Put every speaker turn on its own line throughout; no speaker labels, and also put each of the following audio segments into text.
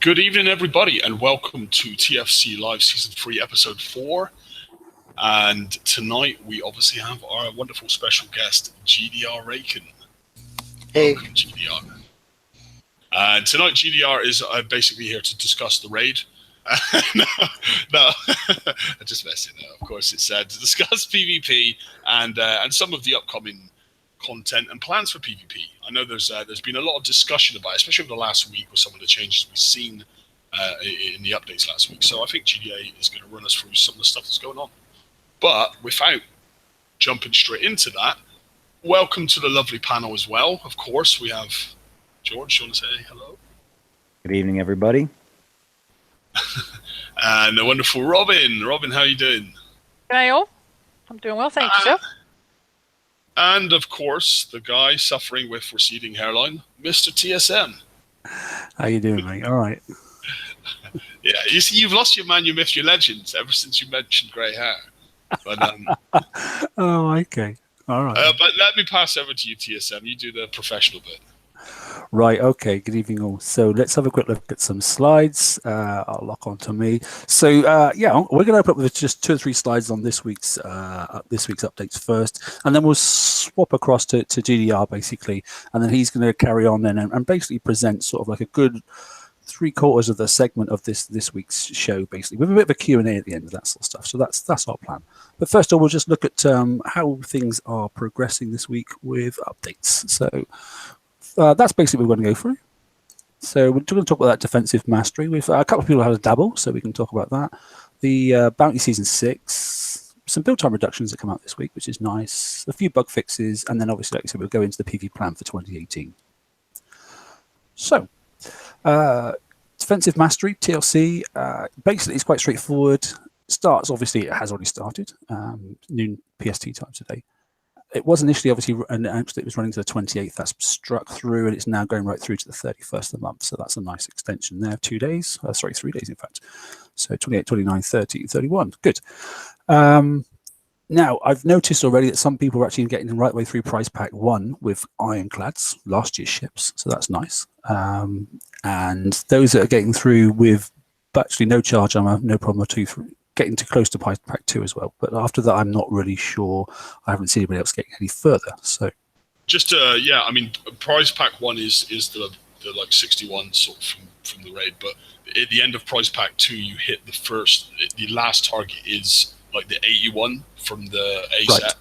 Good evening, everybody, and welcome to TFC Live Season 3, Episode 4. And tonight we obviously have our wonderful special guest, GDR Raikan.
Hey.
Welcome, GDR. And tonight GDR is basically here to discuss the raid. No, I'm just messing up. Of course, it's to discuss PvP and some of the upcoming content and plans for PvP. I know there's been a lot of discussion about it, especially over the last week with some of the changes we've seen in the updates last week. So I think GDA is going to run us through some of the stuff that's going on. But without jumping straight into that, welcome to the lovely panel as well. Of course, we have George. You want to say hello?
Good evening, everybody.
And the wonderful Robin. Robin, how are you doing?
G'day all. I'm doing well, thank you, sir.
And of course, the guy suffering with receding hairline, Mr. TSM.
How you doing, mate? All right.
Yeah, you see, you've lost your man, your myth, your legends ever since you mentioned grey hair. But
oh, okay. All right.
But let me pass over to you, TSM. You do the professional bit.
Right, okay, good evening all. So let's have a quick look at some slides. I'll lock on to me. So yeah, we're going to open up with just 2 or 3 slides on this week's updates first, and then we'll swap across to GDR basically, and then he's going to carry on then and basically present sort of like a good 3/4 of the segment of this week's show, basically, with a bit of a Q&A at the end of that sort of stuff. So that's our plan. But first of all, we'll just look at how things are progressing this week with updates. So that's basically what we're going to go through. So we're going to talk about that defensive mastery. We've a couple of people have a dabble, so we can talk about that. The Bounty Season 6, some build time reductions that come out this week, which is nice. A few bug fixes, and then obviously, like I said, we'll go into the PV plan for 2018. So, defensive mastery, TLC, basically it's quite straightforward. Starts, obviously, it has already started, noon PST time today. It was initially obviously announced that it was running to the 28th. That's struck through, and it's now going right through to the 31st of the month. So that's a nice extension there. 2 days, sorry, 3 days in fact. So 28, 29, 30, 31. Good. Now, I've noticed already that some people are actually getting the right way through Prize Pack 1 with Ironclads, last year's ships. So that's nice. And those that are getting through with actually no charge armor, no problem at all, getting too close to Prize Pack 2 as well. But after that, I'm not really sure. I haven't seen anybody else getting any further. So,
just yeah, I mean, Prize Pack 1 is the like 61 sort of from the raid, but at the end of Prize Pack 2, you hit the last target is like the 81 from the A set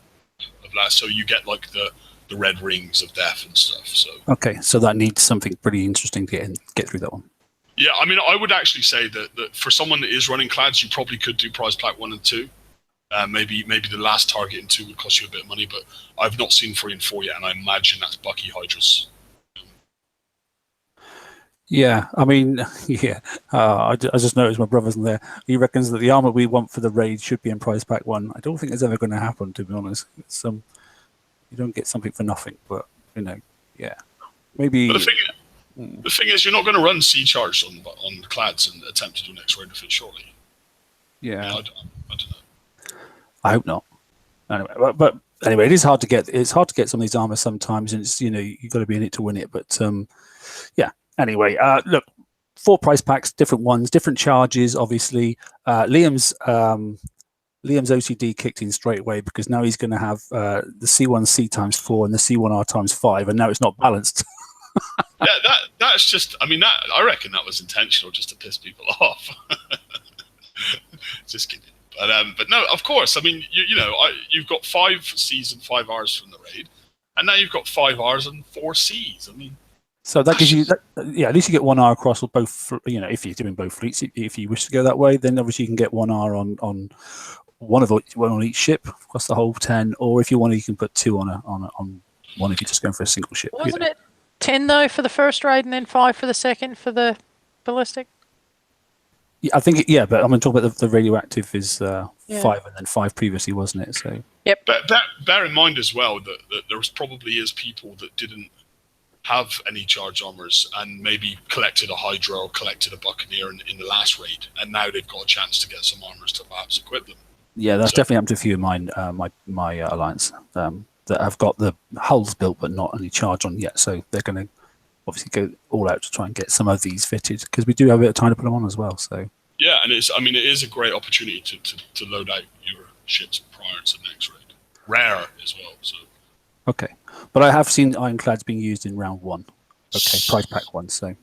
of last, so you get like the red rings of death and stuff. So
okay, so that needs something pretty interesting to get through that one.
Yeah, I mean, I would actually say that for someone that is running clads, you probably could do Prize Pack 1 and 2. Maybe the last target in 2 would cost you a bit of money, but I've not seen 3 and 4 yet, and I imagine that's Bucky Hydras.
Yeah, I mean, yeah. I just noticed my brother's in there. He reckons that the armor we want for the raid should be in Prize Pack 1. I don't think it's ever going to happen, to be honest. It's, you don't get something for nothing, but, you know, yeah. Maybe...
But the thing is, you're not going to run C charge on the clads and attempt to do next raid of it, surely.
Yeah.
I don't know.
I hope not. Anyway, but anyway, it is hard to get. It's hard to get some of these armors sometimes, and it's, you know, you've got to be in it to win it. But yeah. Anyway, look, 4 prize packs, different ones, different charges. Obviously, Liam's OCD kicked in straight away because now he's going to have the C1C times 4 and the C1R times 5, and now it's not balanced.
Yeah, that's just. I mean, I reckon that was intentional, just to piss people off. Just kidding. But no, of course. I mean, you know, you've got 5 C's and 5 R's from the raid, and now you've got 5 R's and 4 C's. I mean,
so that gives you, yeah, at least you get 1 R across both. You know, if you're doing both fleets, if you wish to go that way, then obviously you can get 1 R on one on each ship across the whole 10, or if you want, you can put 2 on one if you're just going for a single ship.
Wasn't it 10 though for the first raid and then 5 for the second for the ballistic?
Yeah, I think yeah, but I'm going to talk about the radioactive is 5 and then 5 previously, wasn't it? So
yep.
But bear in mind as well that there probably is people that didn't have any charge armors and maybe collected a Hydra or collected a Buccaneer in the last raid, and now they've got a chance to get some armors to perhaps equip them.
Yeah, that's definitely happened to a few of mine, my alliance that have got the hulls built but not any charge on yet, so they're going to obviously go all out to try and get some of these fitted, because we do have a bit of time to put them on as well. So
yeah, and it is a great opportunity to load out your ships prior to the next raid. Rare as well. So
okay, but I have seen ironclads being used in round 1. Okay, prize pack 1. So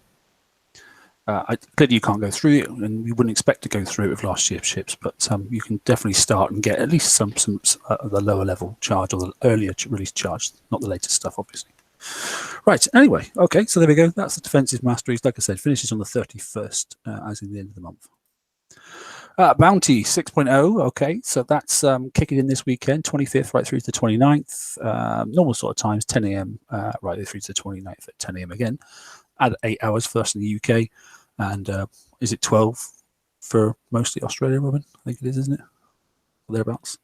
clearly you can't go through it, and you wouldn't expect to go through it with last year's ships, but you can definitely start and get at least some the lower level charge or the earlier release charge, not the latest stuff, obviously. Right. Anyway, okay. So there we go. That's the defensive masteries. Like I said, finishes on the 31st, as in the end of the month. Bounty 6.0. Okay, so that's kicking in this weekend, 25th right through to the 29th. Normal sort of times, 10 a.m. Right through to the 29th at 10 a.m. again. Add 8 hours for us in the UK, and is it 12 for mostly Australia, Robin? I think it is, isn't it? Or thereabouts.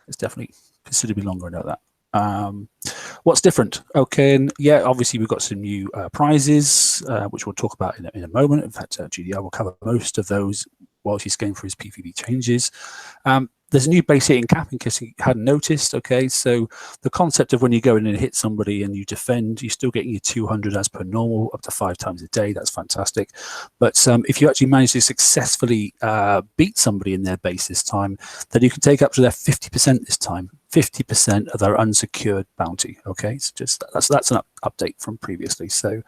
It's definitely considerably longer. I know that. What's different? Okay, and yeah, obviously we've got some new prizes, which we'll talk about in a moment. In fact, GDR will cover most of those while he's going for his PvP changes. There's a new base hitting cap, in case you hadn't noticed. Okay, so the concept of when you go in and hit somebody and you defend, you're still getting your 200 as per normal, up to 5 times a day. That's fantastic. But if you actually manage to successfully beat somebody in their base this time, then you can take up to their 50% this time. 50% of their unsecured bounty. Okay, so just that's an update from previously. So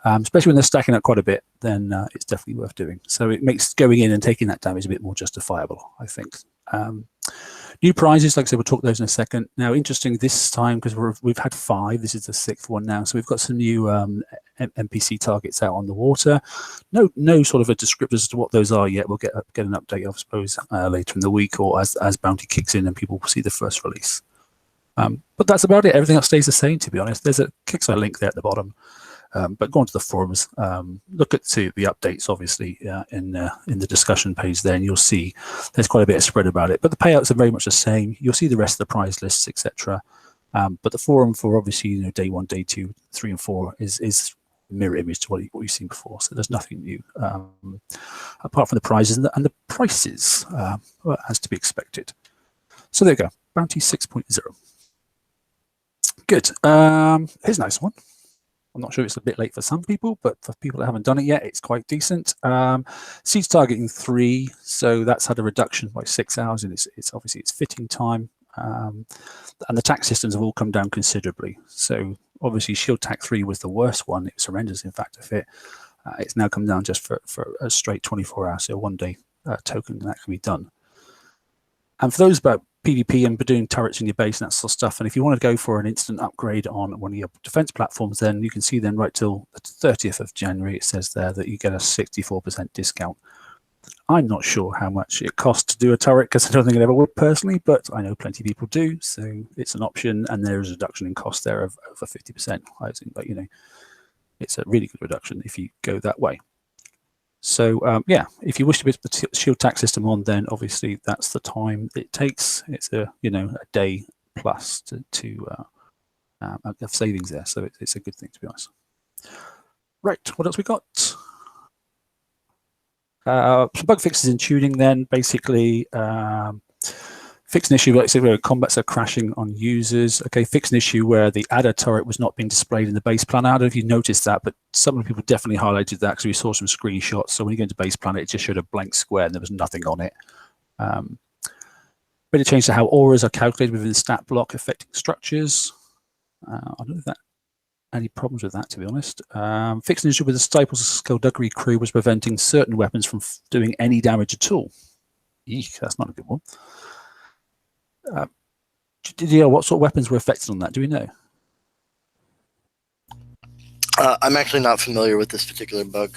especially when they're stacking up quite a bit, then it's definitely worth doing. So it makes going in and taking that damage a bit more justifiable, I think. New prizes, like I said, we'll talk those in a second. Now, interesting this time, because we've had 5. This is the 6th one now, so we've got some new NPC targets out on the water. No sort of a descriptor as to what those are yet. We'll get an update, I suppose, later in the week, or as bounty kicks in and people will see the first release. But that's about it. Everything else stays the same, to be honest. There's a Kixexe link there at the bottom. But go on to the forums, look at the updates, obviously, in the discussion page there, and you'll see there's quite a bit of spread about it. But the payouts are very much the same. You'll see the rest of the prize lists, etc. But the forum for, obviously, day 1, day 2, 3, and 4 is mirror image to what you've seen before. So there's nothing new apart from the prizes and the prices, as to be expected. So there you go, Bounty 6.0. Good. Here's a nice one. I'm not sure it's a bit late for some people, but for people that haven't done it yet, it's quite decent. Siege targeting 3, so that's had a reduction by 6 hours, and it's obviously it's fitting time. And the tax systems have all come down considerably. So obviously Shield Tac 3 was the worst one. It was horrendous, in fact, to fit. It's now come down just for a straight 24 hours, so 1 day token, and that can be done. And for those about PvP and doing turrets in your base and that sort of stuff, and if you want to go for an instant upgrade on one of your defense platforms, then you can see then right till the 30th of January, it says there that you get a 64% discount. I'm not sure how much it costs to do a turret, because I don't think it ever would personally, but I know plenty of people do, so it's an option, and there is a reduction in cost there of over 50%. I think, but it's a really good reduction if you go that way. So yeah, if you wish to put the shield tax system on, then obviously that's the time it takes. It's a a day plus of savings there, so it's a good thing, to be honest. Right, what else we got? Some bug fixes in tuning. Then basically fix an issue, like I said, where combats are crashing on users. Okay, fix an issue where the adder turret was not being displayed in the base plan. I don't know if you noticed that, but some people definitely highlighted that because we saw some screenshots. So when you go into base plan, it just showed a blank square and there was nothing on it. Bit of change to how auras are calculated within the stat block affecting structures. I don't know if that any problems with that, to be honest. Fix an issue with the Staples Skullduggery crew was preventing certain weapons from doing any damage at all. Eek, that's not a good one. What sort of weapons were affected on that? Do we know?
I'm actually not familiar with this particular bug.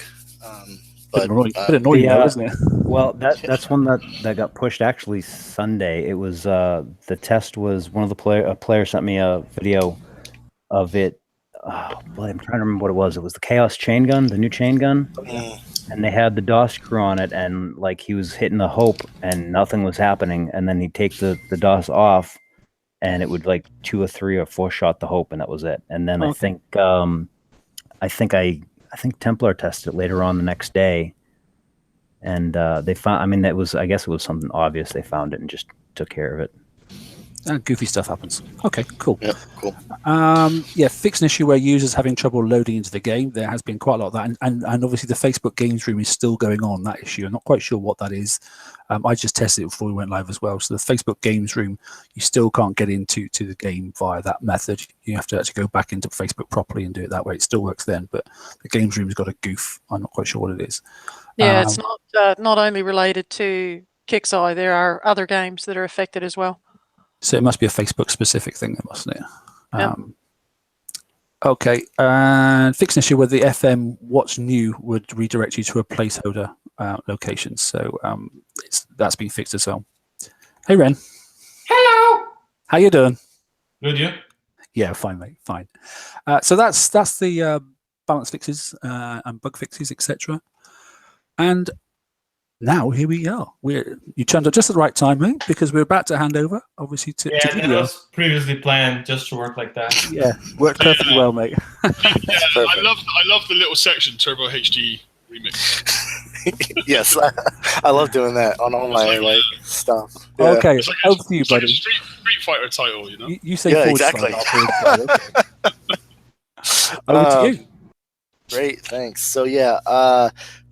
But
bit
annoying, though, isn't it?
Well, that's one that got pushed actually Sunday. It was the test was one of the a player sent me a video of it. Oh, boy, I'm trying to remember what it was. It was the Chaos chain gun, the new chain gun. And they had the DOS crew on it, and like he was hitting the hope and nothing was happening, and then he'd take the DOS off and it would like 2 or 3 or 4 shot the hope, and that was it. And then okay. I think Templar tested it later on the next day, and they found, I guess it was something obvious. They found it and just took care of it.
Goofy stuff happens. Okay, cool.
Yep, cool.
Yeah, fix an issue where users having trouble loading into the game. There has been quite a lot of that, and obviously the Facebook Games Room is still going on, that issue. I'm not quite sure what that is. I just tested it before we went live as well. So the Facebook Games Room, you still can't get into the game via that method. You have to actually go back into Facebook properly and do it that way. It still works then, but the Games Room's got a goof. I'm not quite sure what it is.
Yeah, it's not only related to Kixexe. There are other games that are affected as well.
So it must be a Facebook specific thing, mustn't it?
Yep.
Okay, and fix an issue where the FM What's New would redirect you to a placeholder location. So that's been fixed as well. Hey, Ren.
Hello.
How you doing?
Good, you?
Yeah, fine, mate, fine. So that's the balance fixes and bug fixes, etc. And now here we are. You turned up just at the right time, mate, because we're about to hand over, obviously, to
that
Didier.
was previously planned just to work like that.
Yeah, worked perfectly well, mate.
Yeah, I love the little section Turbo HD remix.
Yes, I love doing that on all my stuff. Yeah.
Okay,
It's like
over to you,
it's like a
buddy.
Street Fighter title, you know.
You say
Yeah,
forward
exactly.
slide, I'll forward slide, okay. Over to you.
Great, thanks. So yeah,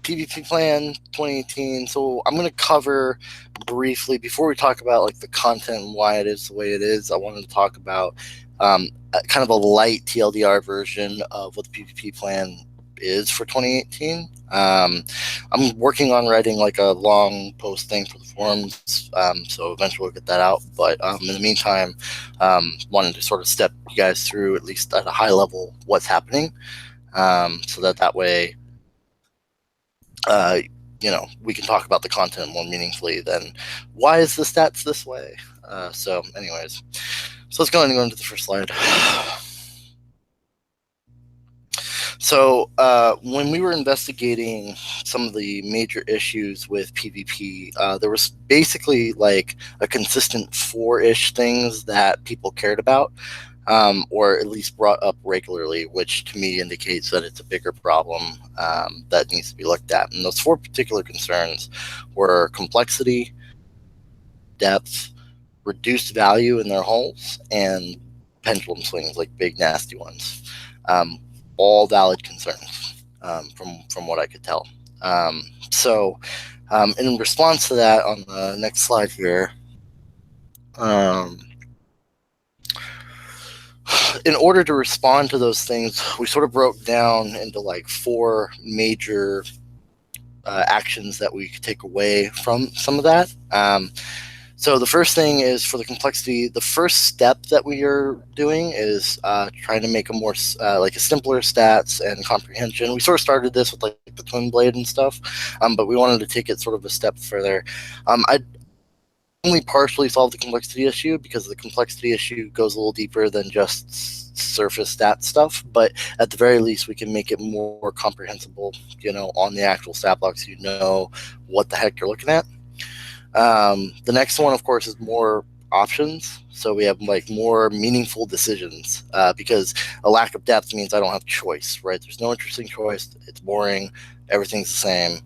PvP plan 2018. So I'm going to cover briefly before we talk about like the content and why it is the way it is. I wanted to talk about kind of a light TLDR version of what the PvP plan is for 2018. I'm working on writing like a long post thing for the forums, so eventually we'll get that out. But in the meantime, wanted to sort of step you guys through at least at a high level what's happening, so that way we can talk about the content more meaningfully than why is the stats this way. So anyways, so let's go ahead and go into the first slide. So when we were investigating some of the major issues with PvP, there was basically like a consistent 4-ish things that people cared about, or at least brought up regularly, which to me indicates that it's a bigger problem that needs to be looked at. And those 4 particular concerns were complexity, depth, reduced value in their hulls, and pendulum swings, like big nasty ones. All valid concerns from what I could tell. So in response to that, on the next slide here, in order to respond to those things, we sort of broke down into like 4 major actions that we could take away from some of that. So the first thing is for the complexity. The first step that we are doing is trying to make a more like a simpler stats and comprehension. We sort of started this with like the twin blade and stuff, but we wanted to take it sort of a step further. I only partially solve the complexity issue because the complexity issue goes a little deeper than just surface stat stuff, but at the very least we can make it more comprehensible, on the actual stat blocks, what the heck you're looking at. The next one, of course, is more options. So we have like more meaningful decisions, because a lack of depth means I don't have choice, right? There's no interesting choice. It's boring. Everything's the same.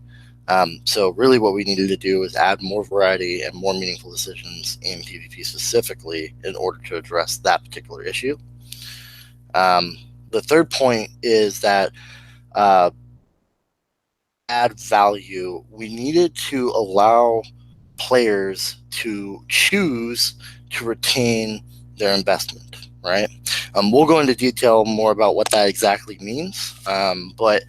So really what we needed to do is add more variety and more meaningful decisions in PvP specifically in order to address that particular issue. The third point is that add value. We needed to allow players to choose to retain their investment, right? We'll go into detail more about what that exactly means, but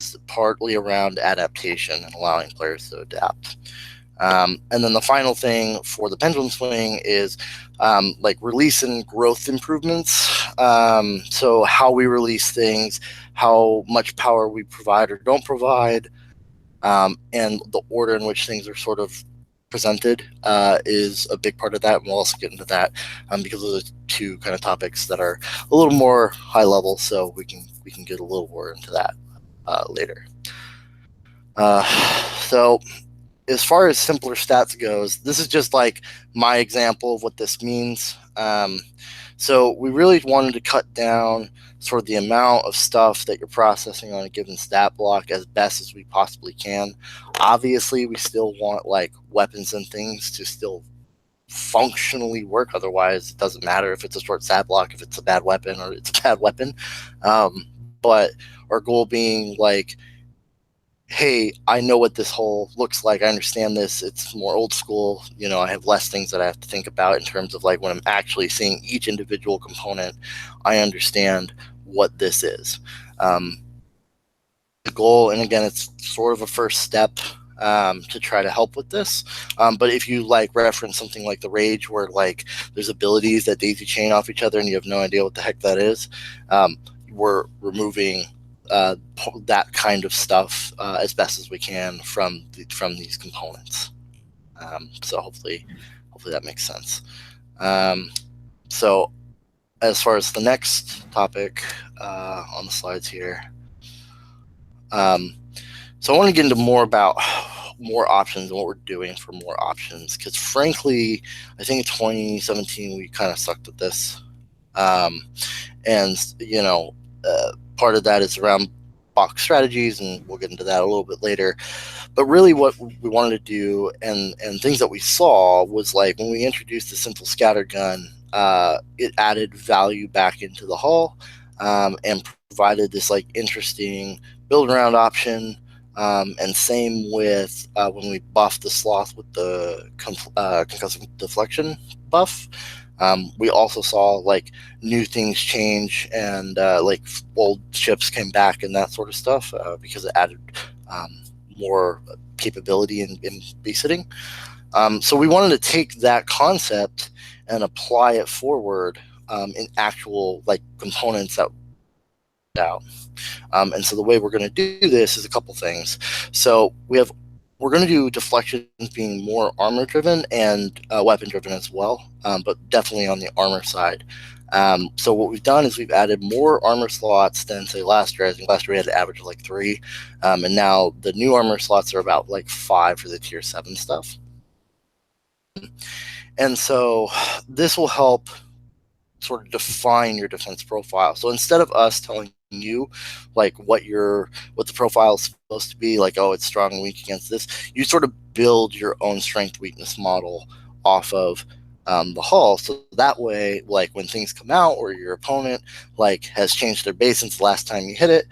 it's partly around adaptation and allowing players to adapt. And then the final thing for the pendulum swing is like release and growth improvements. So how we release things, how much power we provide or don't provide, and the order in which things are sort of presented is a big part of that, and we'll also get into that because those are 2 kind of topics that are a little more high level, so we can get a little more into that later. So as far as simpler stats goes, this is just like my example of what this means. So we really wanted to cut down sort of the amount of stuff that you're processing on a given stat block as best as we possibly can. Obviously, we still want like weapons and things to still functionally work. Otherwise, it doesn't matter if it's a short stat block, if it's a bad weapon, or it's a bad weapon. But our goal being like, hey, I know what this whole looks like. I understand this. It's more old school. You know, I have less things that I have to think about in terms of like when I'm actually seeing each individual component, I understand what this is. The goal, and again, it's sort of a first step to try to help with this. But if you like reference something like the Rage, where like there's abilities that daisy chain off each other and you have no idea what the heck that is, we're removing that kind of stuff as best as we can from these components. So hopefully that makes sense. So as far as the next topic on the slides here, so I want to get into more about more options and what we're doing for more options, because frankly, I think in 2017 we kind of sucked at this, and you know, part of that is around box strategies, and we'll get into that a little bit later. But really what we wanted to do and things that we saw was like when we introduced the simple scatter gun, it added value back into the hull and provided this like interesting build around option. And same with when we buffed the sloth with the concussive deflection buff. We also saw like new things change, and like old ships came back and that sort of stuff because it added more capability in babysitting. So we wanted to take that concept and apply it forward in actual like components that out. And so the way we're going to do this is a couple things. So we're going to do deflections being more armor driven and weapon driven as well, but definitely on the armor side. So what we've done is we've added more armor slots than say last year. I think last year we had an average of like 3, and now the new armor slots are about like 5 for the tier 7 stuff. And so this will help sort of define your defense profile. So instead of us telling you like what the profile is supposed to be, like, oh, it's strong and weak against this, you sort of build your own strength weakness model off of the hull. So that way, like when things come out or your opponent like has changed their base since the last time you hit it,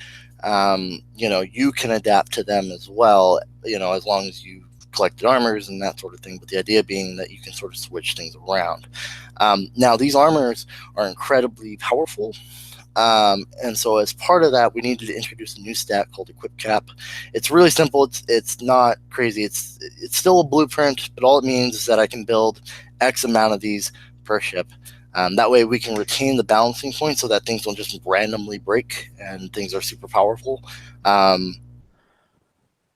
you know, you can adapt to them as well, you know, as long as you collected armors and that sort of thing. But the idea being that you can sort of switch things around. Now these armors are incredibly powerful. And so as part of that, we needed to introduce a new stat called Equip Cap. It's really simple. It's not crazy. It's still a blueprint, but all it means is that I can build X amount of these per ship. That way we can retain the balancing point so that things don't just randomly break and things are super powerful.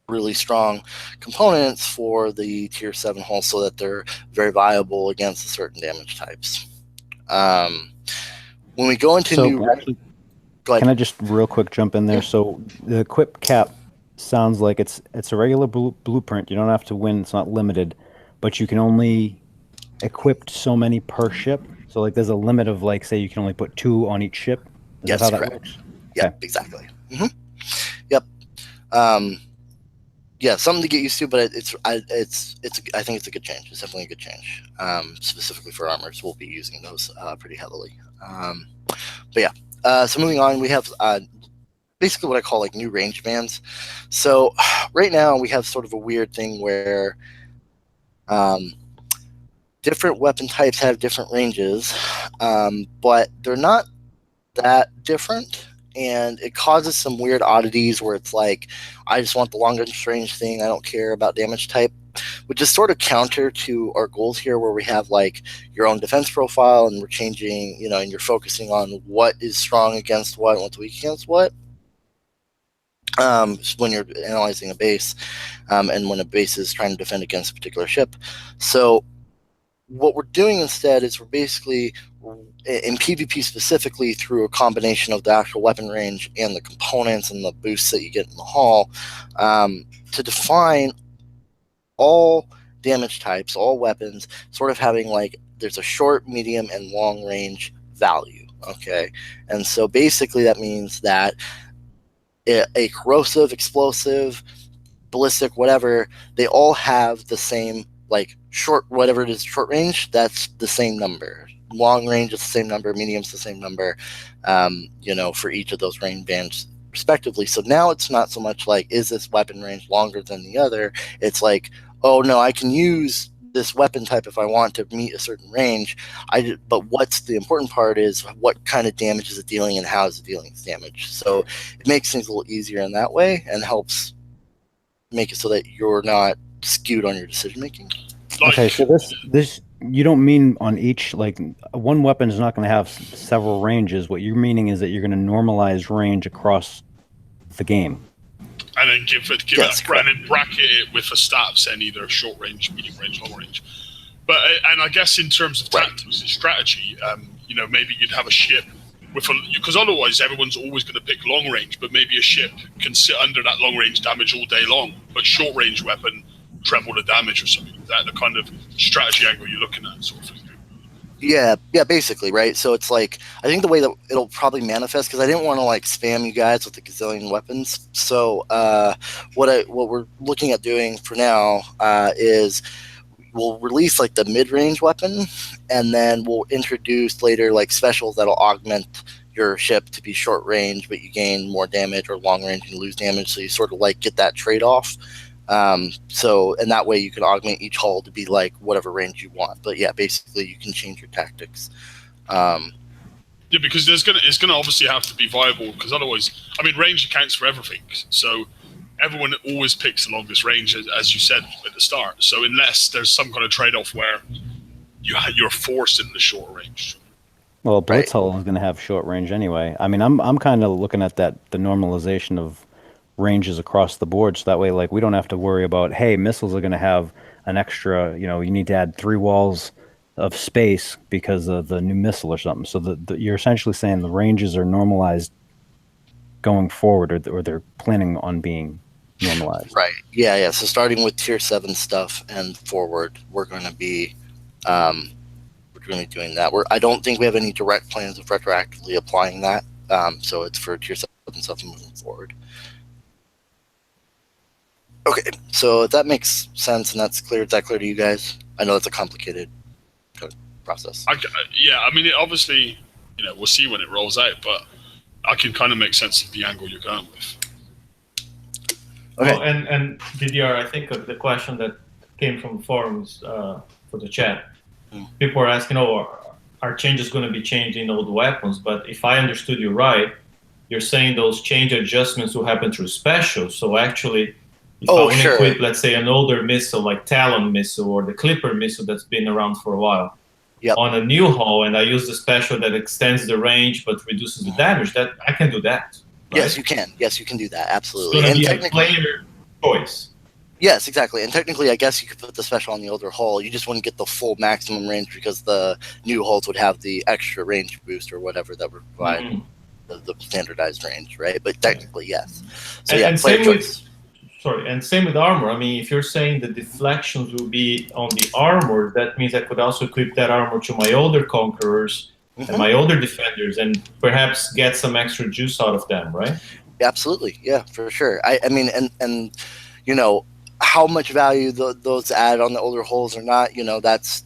Really strong components for the tier 7 hull so that they're very viable against certain damage types. When we go into go ahead.
Can I just real quick jump in there? Yeah. So the Equip Cap sounds like it's a regular blueprint. You don't have to win. It's not limited, but you can only equip so many per ship. So like there's a limit of like, say you can only put 2 on each ship.
Yes,
how
correct.
That works?
Yep,
okay.
Exactly. Mm-hmm. Yep. Yeah, something to get used to, but I think it's a good change. It's definitely a good change. Specifically for armors, we'll be using those pretty heavily. But yeah, so moving on, we have basically what I call like new range bands. So right now we have sort of a weird thing where different weapon types have different ranges, but they're not that different. And it causes some weird oddities where it's like, I just want the long range thing. I don't care about damage type, which is sort of counter to our goals here, where we have like your own defense profile and we're changing, you know, and you're focusing on what is strong against what and what's weak against what. When you're analyzing a base, and when a base is trying to defend against a particular ship. So what we're doing instead is we're basically, in PvP specifically, through a combination of the actual weapon range and the components and the boosts that you get in the hull, to define all damage types, all weapons, sort of having like, there's a short, medium, and long range value, okay? And so basically that means that a corrosive, explosive, ballistic, whatever, they all have the same like short, whatever it is, short range, that's the same number. Long range is the same number, medium's the same number, for each of those range bands respectively. So now it's not so much like, is this weapon range longer than the other? It's like, oh no, I can use this weapon type if I want to meet a certain range. But what's the important part is what kind of damage is it dealing and how is it dealing damage. So it makes things a little easier in that way and helps make it so that you're not skewed on your decision making.
Okay, so this you don't mean on each, like, one weapon is not going to have several ranges. What you're meaning is that you're going to normalize range across the game.
And then give it and then bracket it with a stat saying either short range, medium range, long range. But and I guess in terms of tactics and strategy, maybe you'd have a ship with because otherwise everyone's always going to pick long range, but maybe a ship can sit under that long range damage all day long, but short range weapon treble the damage or something. Is that the kind of strategy angle you're looking at, sort of thing?
Yeah, basically, right? So it's like, I think the way that it'll probably manifest, because I didn't want to like spam you guys with a gazillion weapons. So what we're looking at doing for now is we'll release like the mid-range weapon, and then we'll introduce later like specials that'll augment your ship to be short range, but you gain more damage, or long range and you lose damage. So you sort of like get that trade-off. And that way you can augment each hull to be like whatever range you want. But yeah, basically you can change your tactics.
Yeah, because it's gonna obviously have to be viable, because otherwise, I mean, range accounts for everything. So everyone always picks the longest range, as you said at the start. So unless there's some kind of trade-off where you're forced into the short range.
Well, Blitz hull is going to have short range anyway. I mean, I'm kind of looking at the normalization of ranges across the board, so that way, like, we don't have to worry about, hey, missiles are going to have an extra, you need to add 3 walls of space because of the new missile or something. So you're essentially saying the ranges are normalized going forward, or they're planning on being normalized.
Right. Yeah. So starting with tier 7 stuff and forward, we're going to be doing that. I don't think we have any direct plans of retroactively applying that. So it's for tier 7 stuff moving forward. Okay, so if that makes sense and that's clear, is that clear to you guys? I know it's a complicated process.
Yeah, I mean, obviously, we'll see when it rolls out, but I can kind of make sense of the angle you're going with.
Okay.
Oh, and DDR, I think of the question that came from the forums for the chat. People are asking, are changes going to be changing all the weapons? But if I understood you right, you're saying those change adjustments will happen through specials. So actually, if I want to equip, let's say, an older missile like Talon missile or the Clipper missile that's been around for a while, on a new hull, and I use the special that extends the range but reduces the damage, that I can do that. Right?
Yes, you can. Yes, you can do that. Absolutely.
It's going to be a player choice.
Yes, exactly. And technically, I guess you could put the special on the older hull. You just wouldn't get the full maximum range because the new hulls would have the extra range boost or whatever that would provide the standardized range, right? But technically, yes. So
and same with armor. I mean, if you're saying the deflections will be on the armor, that means I could also equip that armor to my older conquerors and my older defenders, and perhaps get some extra juice out of them, right?
Absolutely, yeah, for sure. I mean, and how much value those add on the older hulls or not, that's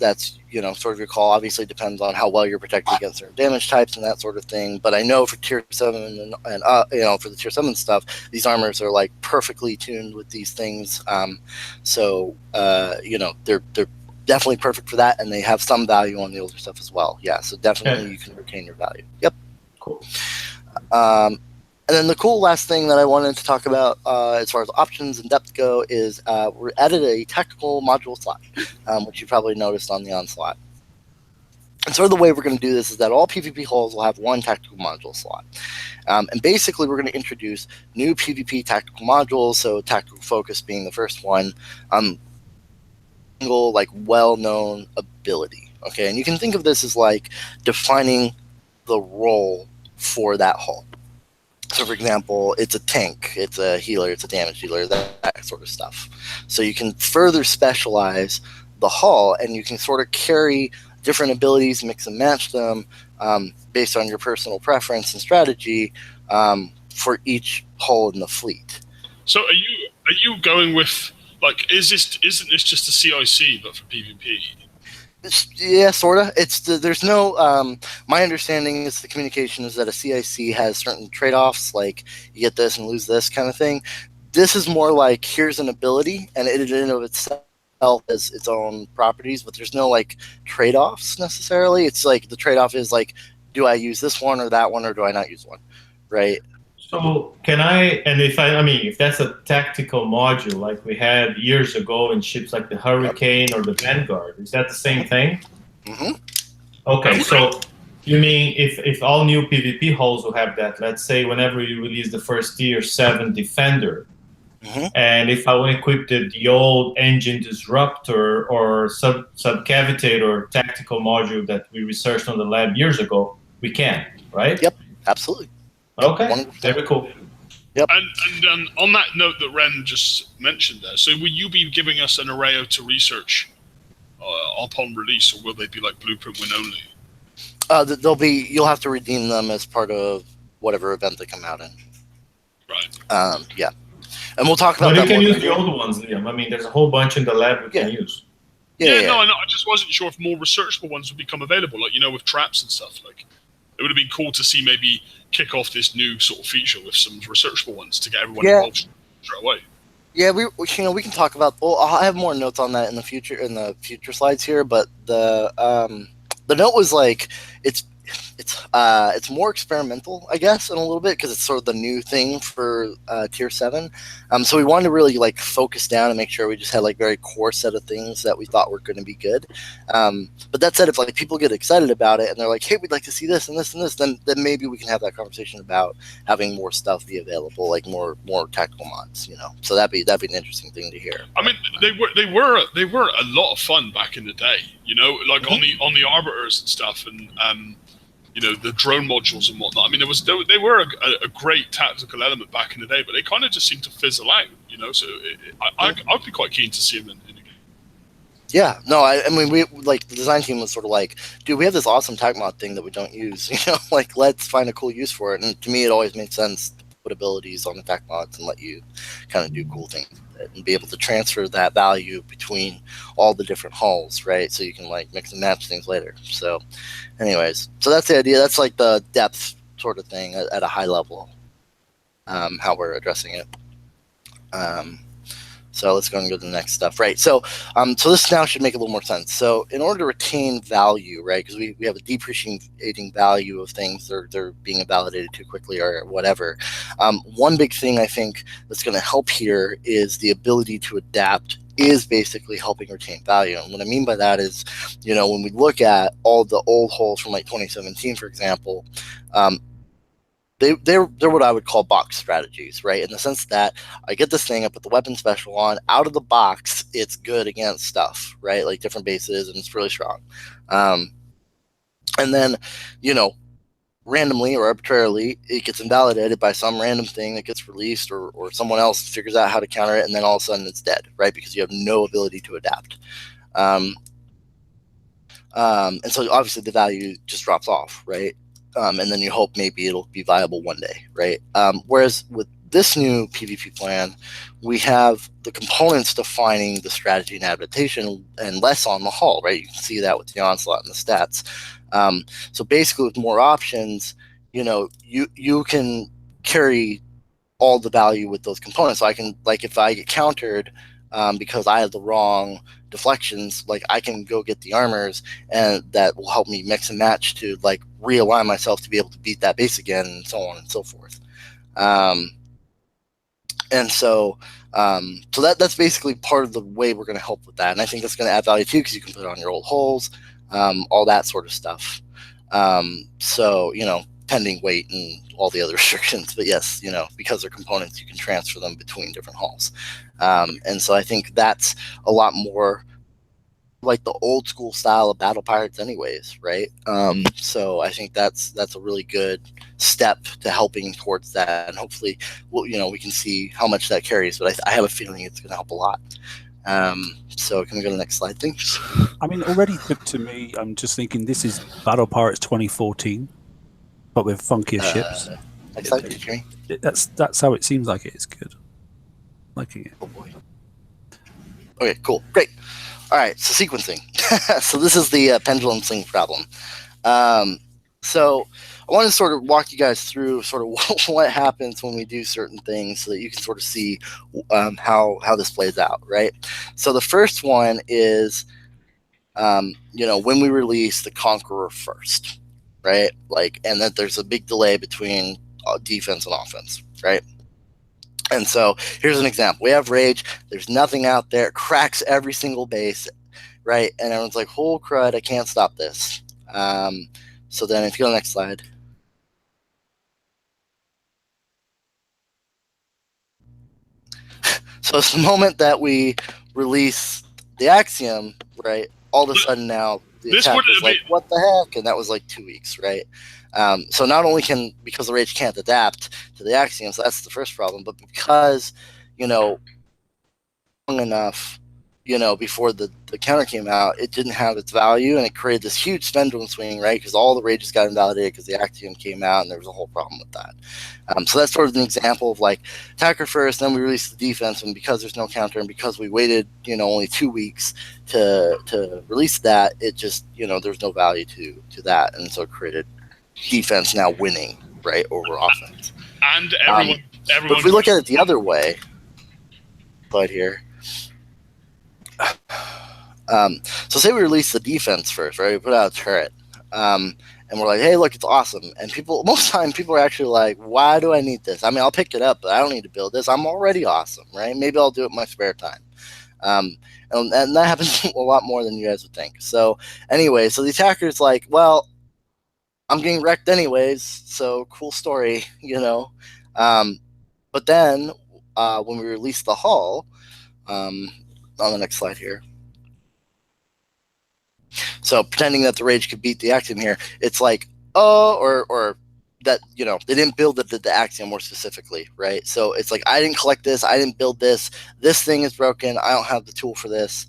sort of your call. Obviously, depends on how well you're protected against certain damage types and that sort of thing. But I know for tier 7 and for the tier 7 stuff, these armors are like perfectly tuned with these things. They're definitely perfect for that, and they have some value on the older stuff as well. Yeah, so definitely you can retain your value. Yep. Cool. And then the cool last thing that I wanted to talk about as far as options and depth go is we added a tactical module slot, which you probably noticed on the Onslaught. And sort of the way we're going to do this is that all PvP hulls will have one tactical module slot. And basically we're going to introduce new PvP tactical modules, so tactical focus being the first one, single, like, well-known ability. Okay, and you can think of this as like defining the role for that hull. So, for example, it's a tank, it's a healer, it's a damage dealer, that sort of stuff. So you can further specialize the hull, and you can sort of carry different abilities, mix and match them based on your personal preference and strategy for each hull in the fleet.
So are you going with, Like, isn't this just a CIC but for PvP?
Yeah, sorta. There's no. My understanding is the communication is that a CIC has certain trade-offs, like you get this and lose this kind of thing. This is more like here's an ability, and it in and of itself has its own properties, but there's no like trade-offs necessarily. It's like the trade-off is like, do I use this one or that one, or do I not use one, right?
So can I? And if that's a tactical module like we had years ago in ships like the Hurricane or the Vanguard, is that the same thing?
Mm-hmm.
Okay, so you mean if all new PvP hulls will have that? Let's say whenever you release the first tier 7 Defender, and if I want to equip the old Engine Disruptor or Subcavitator tactical module that we researched on the lab years ago, we can, right?
Yep, absolutely.
Okay, very cool.
Yep.
And on that note that Ren just mentioned there, so will you be giving us an array to research upon release, or will they be like blueprint win only?
They'll be. You'll have to redeem them as part of whatever event they come out in.
Right.
Yeah. And we'll talk about
but
that.
You can use the old ones, Liam. I mean, there's a whole bunch in the lab we can use.
Yeah, no, I know. I just wasn't sure if more researchable ones would become available, like, with traps and stuff. Like, it would have been cool to see maybe kick off this new sort of feature with some researchable ones to get everyone involved straight away. Yeah,
we can talk about. Well, I'll have more notes on that in the future slides here. But the note was like it's more experimental, I guess, in a little bit because it's sort of the new thing for tier 7. So we wanted to really like focus down and make sure we just had like very core set of things that we thought were going to be good. But that said, if like people get excited about it and they're like, hey, we'd like to see this and this and this, then maybe we can have that conversation about having more stuff be available, like more tactical mods, So that'd be an interesting thing to hear.
I mean, they were a lot of fun back in the day, like on the arbiters and stuff, and the drone modules and whatnot. I mean, they were a great tactical element back in the day, but they kind of just seemed to fizzle out, So I'd be quite keen to see them in a game.
Yeah, no, I mean, we like the design team was sort of like, dude, we have this awesome tac mod thing that we don't use, like let's find a cool use for it. And to me, it always made sense to put abilities on the tac mods and let you kind of do cool things with it and be able to transfer that value between all the different hulls, right? So you can like mix and match things later. So anyways, so that's the idea. That's like the depth sort of thing at a high level, how we're addressing it. So let's go and go to the next stuff, right? So this now should make a little more sense. So in order to retain value, right, because we have a depreciating value of things, they're being invalidated too quickly or whatever. One big thing I think that's going to help here is the ability to adapt is basically helping retain value. And what I mean by that is, when we look at all the old holes from like 2017, for example, they're what I would call box strategies, right? In the sense that I get this thing, I put the weapon special on, out of the box, it's good against stuff, right? Like different bases, and it's really strong. And then, randomly or arbitrarily, it gets invalidated by some random thing that gets released, or someone else figures out how to counter it, and then all of a sudden it's dead, right? Because you have no ability to adapt. And so obviously the value just drops off, right? And then you hope maybe it'll be viable one day, right? Whereas with this new PvP plan, we have the components defining the strategy and adaptation and less on the hull, right? You can see that with the onslaught and the stats. So basically with more options, you can carry all the value with those components. So I can, like, if I get countered because I have the wrong deflections, like I can go get the armors, and that will help me mix and match to like realign myself to be able to beat that base again, and so on and so forth. And so that's basically part of the way we're going to help with that. And I think that's going to add value too, because you can put it on your old hulls, all that sort of stuff. So, pending weight and all the other restrictions, but yes, because they're components, you can transfer them between different hulls. And so I think that's a lot more like the old school style of battle pirates anyways, right? So I think that's a really good step to helping towards that, and hopefully we can see how much that carries, but I have a feeling it's going to help a lot. So can we go to the next slide, thanks?
I mean, already to me, I'm just thinking this is Battle Pirates 2014, but with funkier ships.
Next slide, Jeremy.
That's how it seems like it is good. Liking it.
Oh boy. Okay, cool, great. All right, so sequencing. So this is the pendulum swing problem. So I want to sort of walk you guys through sort of what happens when we do certain things so that you can sort of see how this plays out, right? So the first one is, when we release the Conqueror first, right? Like, and that there's a big delay between defense and offense, right? And so here's an example. We have Rage. There's nothing out there. It cracks every single base, right? And everyone's like, "Oh crud, I can't stop this." So then if you go to the next slide. So it's the moment that we release the Axiom, right? All of a sudden now the attack is like, what the heck? And that was like 2 weeks, right? So not only because the Rage can't adapt to the Axiom, so that's the first problem, but because, long enough, before the counter came out, it didn't have its value, and it created this huge pendulum swing, right? Because all the Rages got invalidated because the Axiom came out, and there was a whole problem with that. So that's sort of an example of like attacker first, then we release the defense, and because there's no counter, and because we waited, only 2 weeks to release that, it just, there's no value to that, and so it created defense now winning, right, over offense.
And everyone.
But if we look at it the other way, right here. So say we release the defense first, right? We put out a turret, and we're like, "Hey, look, it's awesome." And most time, people are actually like, "Why do I need this? I mean, I'll pick it up, but I don't need to build this. I'm already awesome, right? Maybe I'll do it in my spare time." And that happens a lot more than you guys would think. So anyway, so the attacker's like, "Well, I'm getting wrecked anyways, so cool story, But then when we release the hull, on the next slide here. So pretending that the Rage could beat the Axiom here, it's like, or that, they didn't build the Axiom more specifically, right? So it's like, I didn't collect this, I didn't build this thing is broken, I don't have the tool for this,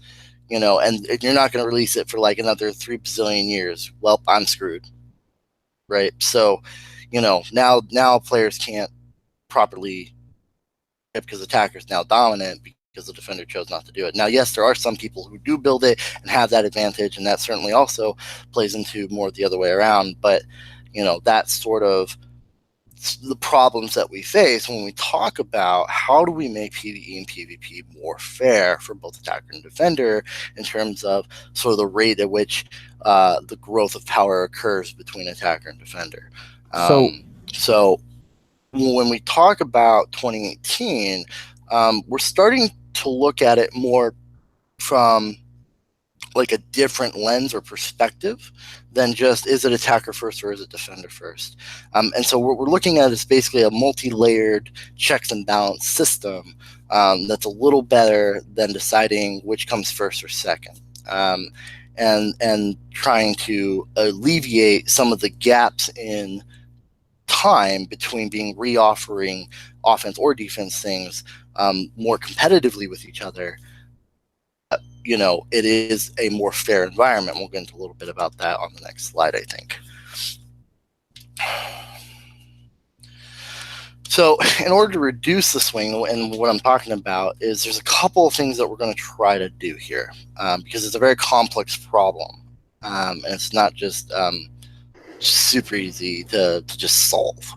and you're not going to release it for like another 3 bazillion years. Well, I'm screwed, right? So, now players can't properly, because the attacker's now dominant because the defender chose not to do it. Now, yes, there are some people who do build it and have that advantage, and that certainly also plays into more the other way around. But, that's sort of the problems that we face when we talk about how do we make PvE and PvP more fair for both attacker and defender in terms of sort of the rate at which the growth of power occurs between attacker and defender. So when we talk about 2018, we're starting to look at it more from like a different lens or perspective than just, is it attacker first or is it defender first? And so what we're looking at is basically a multi-layered checks and balance system that's a little better than deciding which comes first or second. And trying to alleviate some of the gaps in time between being re-offering offense or defense things more competitively with each other. It is a more fair environment. We'll get into a little bit about that on the next slide, I think. So in order to reduce the swing, and what I'm talking about is there's a couple of things that we're going to try to do here because it's a very complex problem. And it's not just super easy to just solve.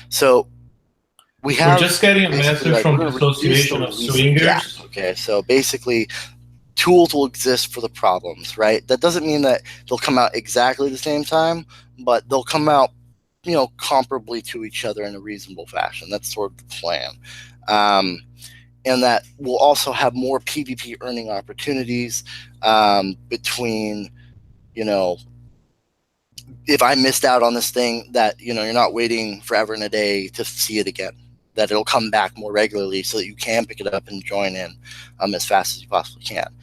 So we're
just getting a message from the Association of Swingers.
Yeah. Okay, so basically tools will exist for the problems, right? That doesn't mean that they'll come out exactly the same time, but they'll come out, comparably to each other in a reasonable fashion. That's sort of the plan. And that we'll also have more PvP earning opportunities between, if I missed out on this thing, that, you're not waiting forever and a day to see it again, that it'll come back more regularly so that you can pick it up and join in as fast as you possibly can.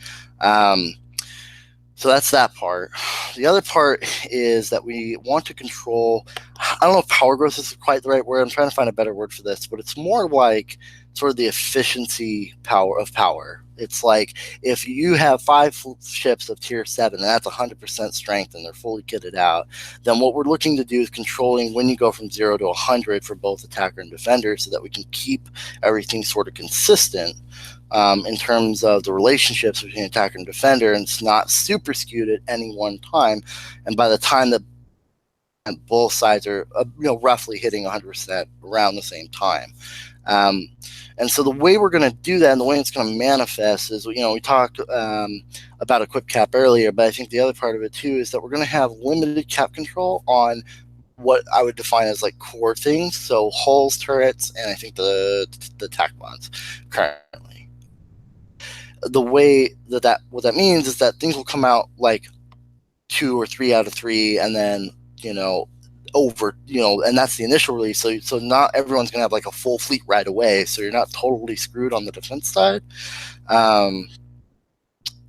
So that's that part. The other part is that we want to control, I don't know if power growth is quite the right word. I'm trying to find a better word for this, but it's more like sort of the efficiency of power. It's like if you have 5 ships of tier 7 and that's 100% strength and they're fully kitted out, then what we're looking to do is controlling when you go from 0 to 100 for both attacker and defender so that we can keep everything sort of consistent in terms of the relationships between attacker and defender, and it's not super skewed at any one time. And by the time that both sides are roughly hitting 100% around the same time. And so the way we're going to do that and the way it's going to manifest is, we talked about equip cap earlier, but I think the other part of it too is that we're going to have limited cap control on what I would define as like core things. So hulls, turrets, and I think the attack mods currently. The way that what that means is that things will come out like 2 or 3 out of 3, and then over, and that's the initial release. So not everyone's gonna have like a full fleet right away. So you're not totally screwed on the defense side. And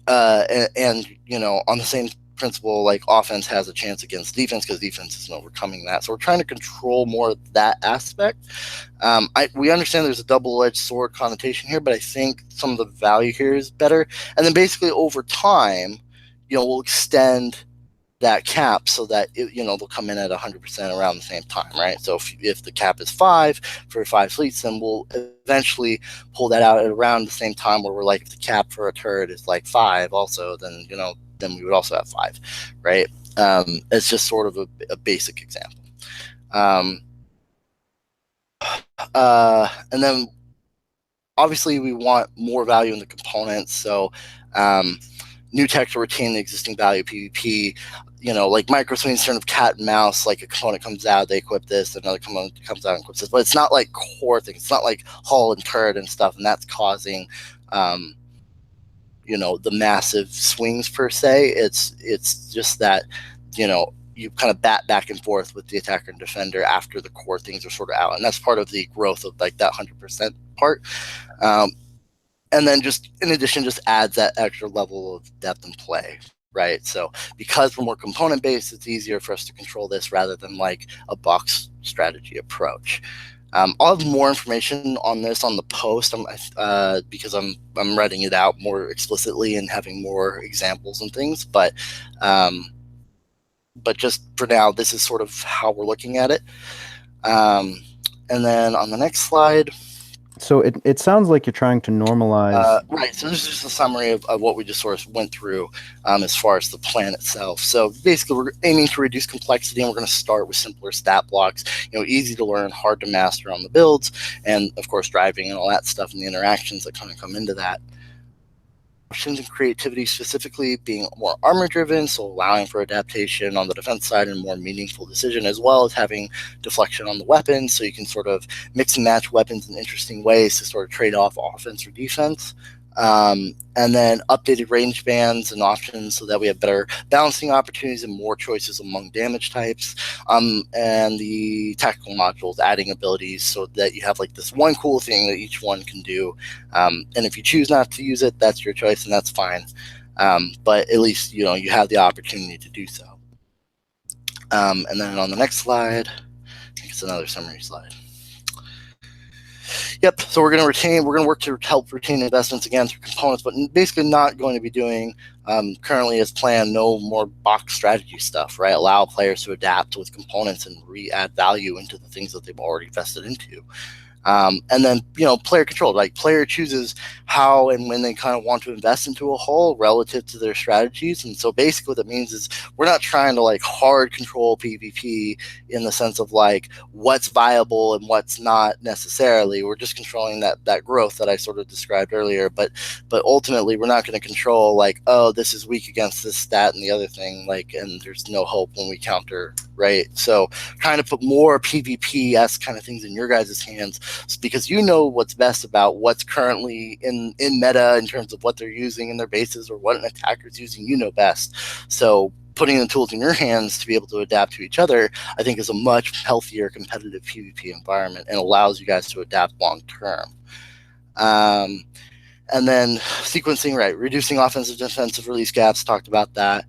on the same principle, like offense has a chance against defense because defense isn't overcoming that. So we're trying to control more of that aspect. We understand there's a double-edged sword connotation here, but I think some of the value here is better. And then basically over time, we'll extend that cap so that they'll come in at 100% around the same time, right? So if the cap is 5 for 5 fleets, then we'll eventually pull that out at around the same time, where we're like, if the cap for a turret is like 5 also, then then we would also have 5, right? It's just sort of a basic example. And then obviously we want more value in the components. So new tech to retain the existing value of PvP. Like micro swings, sort of cat and mouse. Like a component comes out, they equip this. Another component comes out and equips this. But it's not like core things. It's not like hull and turret and stuff, and that's causing, the massive swings per se. It's just that, you kind of bat back and forth with the attacker and defender after the core things are sort of out, and that's part of the growth of like that 100% part. And then just in addition, just adds that extra level of depth and play. Right. So because we're more component based, it's easier for us to control this rather than like a box strategy approach. I'll have more information on this on the post because I'm writing it out more explicitly and having more examples and things. But just for now, this is sort of how we're looking at it. And then on the next slide.
So it sounds like you're trying to normalize.
Right. So this is just a summary of what we just sort of went through as far as the plan itself. So basically, we're aiming to reduce complexity, and we're going to start with simpler stat blocks. Easy to learn, hard to master on the builds, and of course, driving and all that stuff and the interactions that kind of come into that. Options and creativity, specifically being more armor driven, so allowing for adaptation on the defense side and more meaningful decision, as well as having deflection on the weapons, so you can sort of mix and match weapons in interesting ways to sort of trade off offense or defense. And then updated range bands and options so that we have better balancing opportunities and more choices among damage types. And the tactical modules, adding abilities so that you have like this one cool thing that each one can do. And if you choose not to use it, that's your choice, and that's fine. But at least you have the opportunity to do so. And then on the next slide, I think it's another summary slide. Yep. So we're going to work to help retain investments again through components, but basically not going to be doing currently as planned, no more box strategy stuff, right? Allow players to adapt with components and re-add value into the things that they've already invested into. And then, player control, like player chooses how and when they kind of want to invest into a hull relative to their strategies. And so basically what that means is we're not trying to like hard control PvP in the sense of like what's viable and what's not necessarily. We're just controlling that growth that I sort of described earlier. But ultimately we're not going to control like, oh, this is weak against this stat and the other thing, like, and there's no hope when we counter, right? So trying to put more PvP-esque kind of things in your guys' hands, because what's best about what's currently in meta in terms of what they're using in their bases or what an attacker's using, best. So putting the tools in your hands to be able to adapt to each other, I think, is a much healthier competitive PvP environment and allows you guys to adapt long term. And then sequencing, right, reducing offensive defensive release gaps, talked about that.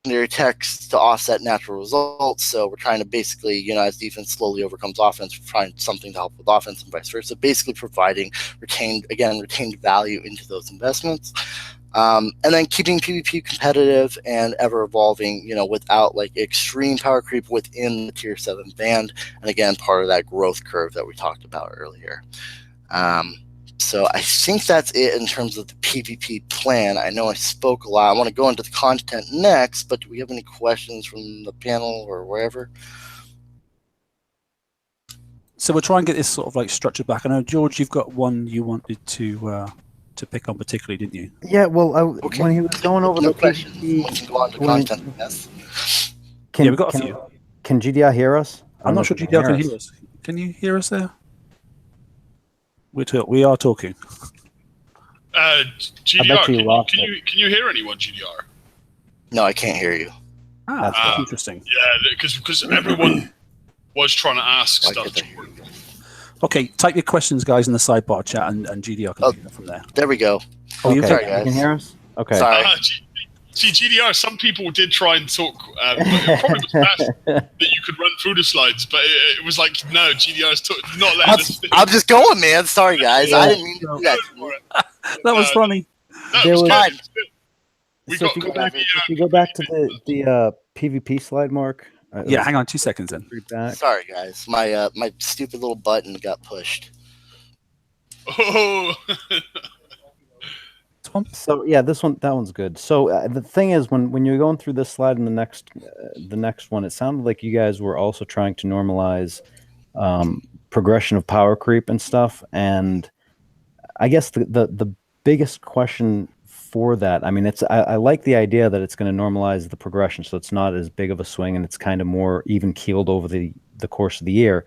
Secondary techs to offset natural results. So we're trying to basically, as defense slowly overcomes offense, we're trying something to help with offense and vice versa. Basically providing retained value into those investments. And then keeping PvP competitive and ever evolving, without like extreme power creep within the tier 7 band. And again, part of that growth curve that we talked about earlier. So I think that's it in terms of the PvP plan. I know I spoke a lot. I want to go into the content next, but do we have any questions from the panel or wherever?
So we'll try and get this sort of like structured back. I know, George, you've got one you wanted to pick on particularly, didn't you?
Yeah, well,
Okay.
when he was going over
No
the
questions.
PvP,
We can go on to
when-
content. Yes.
Yeah, we've got a few.
Can GDR hear us? I
I'm
don't know
not sure
if he
GDR can hear us. Can you hear us there? We are talking.
GDR,
you lost
can you hear anyone, GDR?
No, I can't hear you.
Ah,
That's
interesting.
Yeah, because everyone was trying to ask
Why
stuff.
can't I hear you?
Okay, type your questions, guys, in the sidebar chat, and GDR can pick it from there.
There we go.
Oh, you
Okay,
Sorry,
can?
you
guys.
can hear us? Okay.
Sorry.
See, GDR, some people did try and talk, but it probably was best that you could run through the slides, but it was like, no, GDR's not letting us.
I'm just going, man. Sorry, guys. I didn't mean to do that.
That was funny.
No,
There
it was
was-
good. We
So
got
if you go back to the PvP slide, Mark.
Yeah, hang on 2 seconds then.
Back.
Sorry, guys. My my stupid little button got pushed.
Oh,
So yeah, that one's good. So the thing is, when you're going through this slide and the next one, it sounded like you guys were also trying to normalize progression of power creep and stuff. And I guess the biggest question for that, I mean, I like the idea that it's going to normalize the progression, so it's not as big of a swing and it's kind of more even keeled over the course of the year.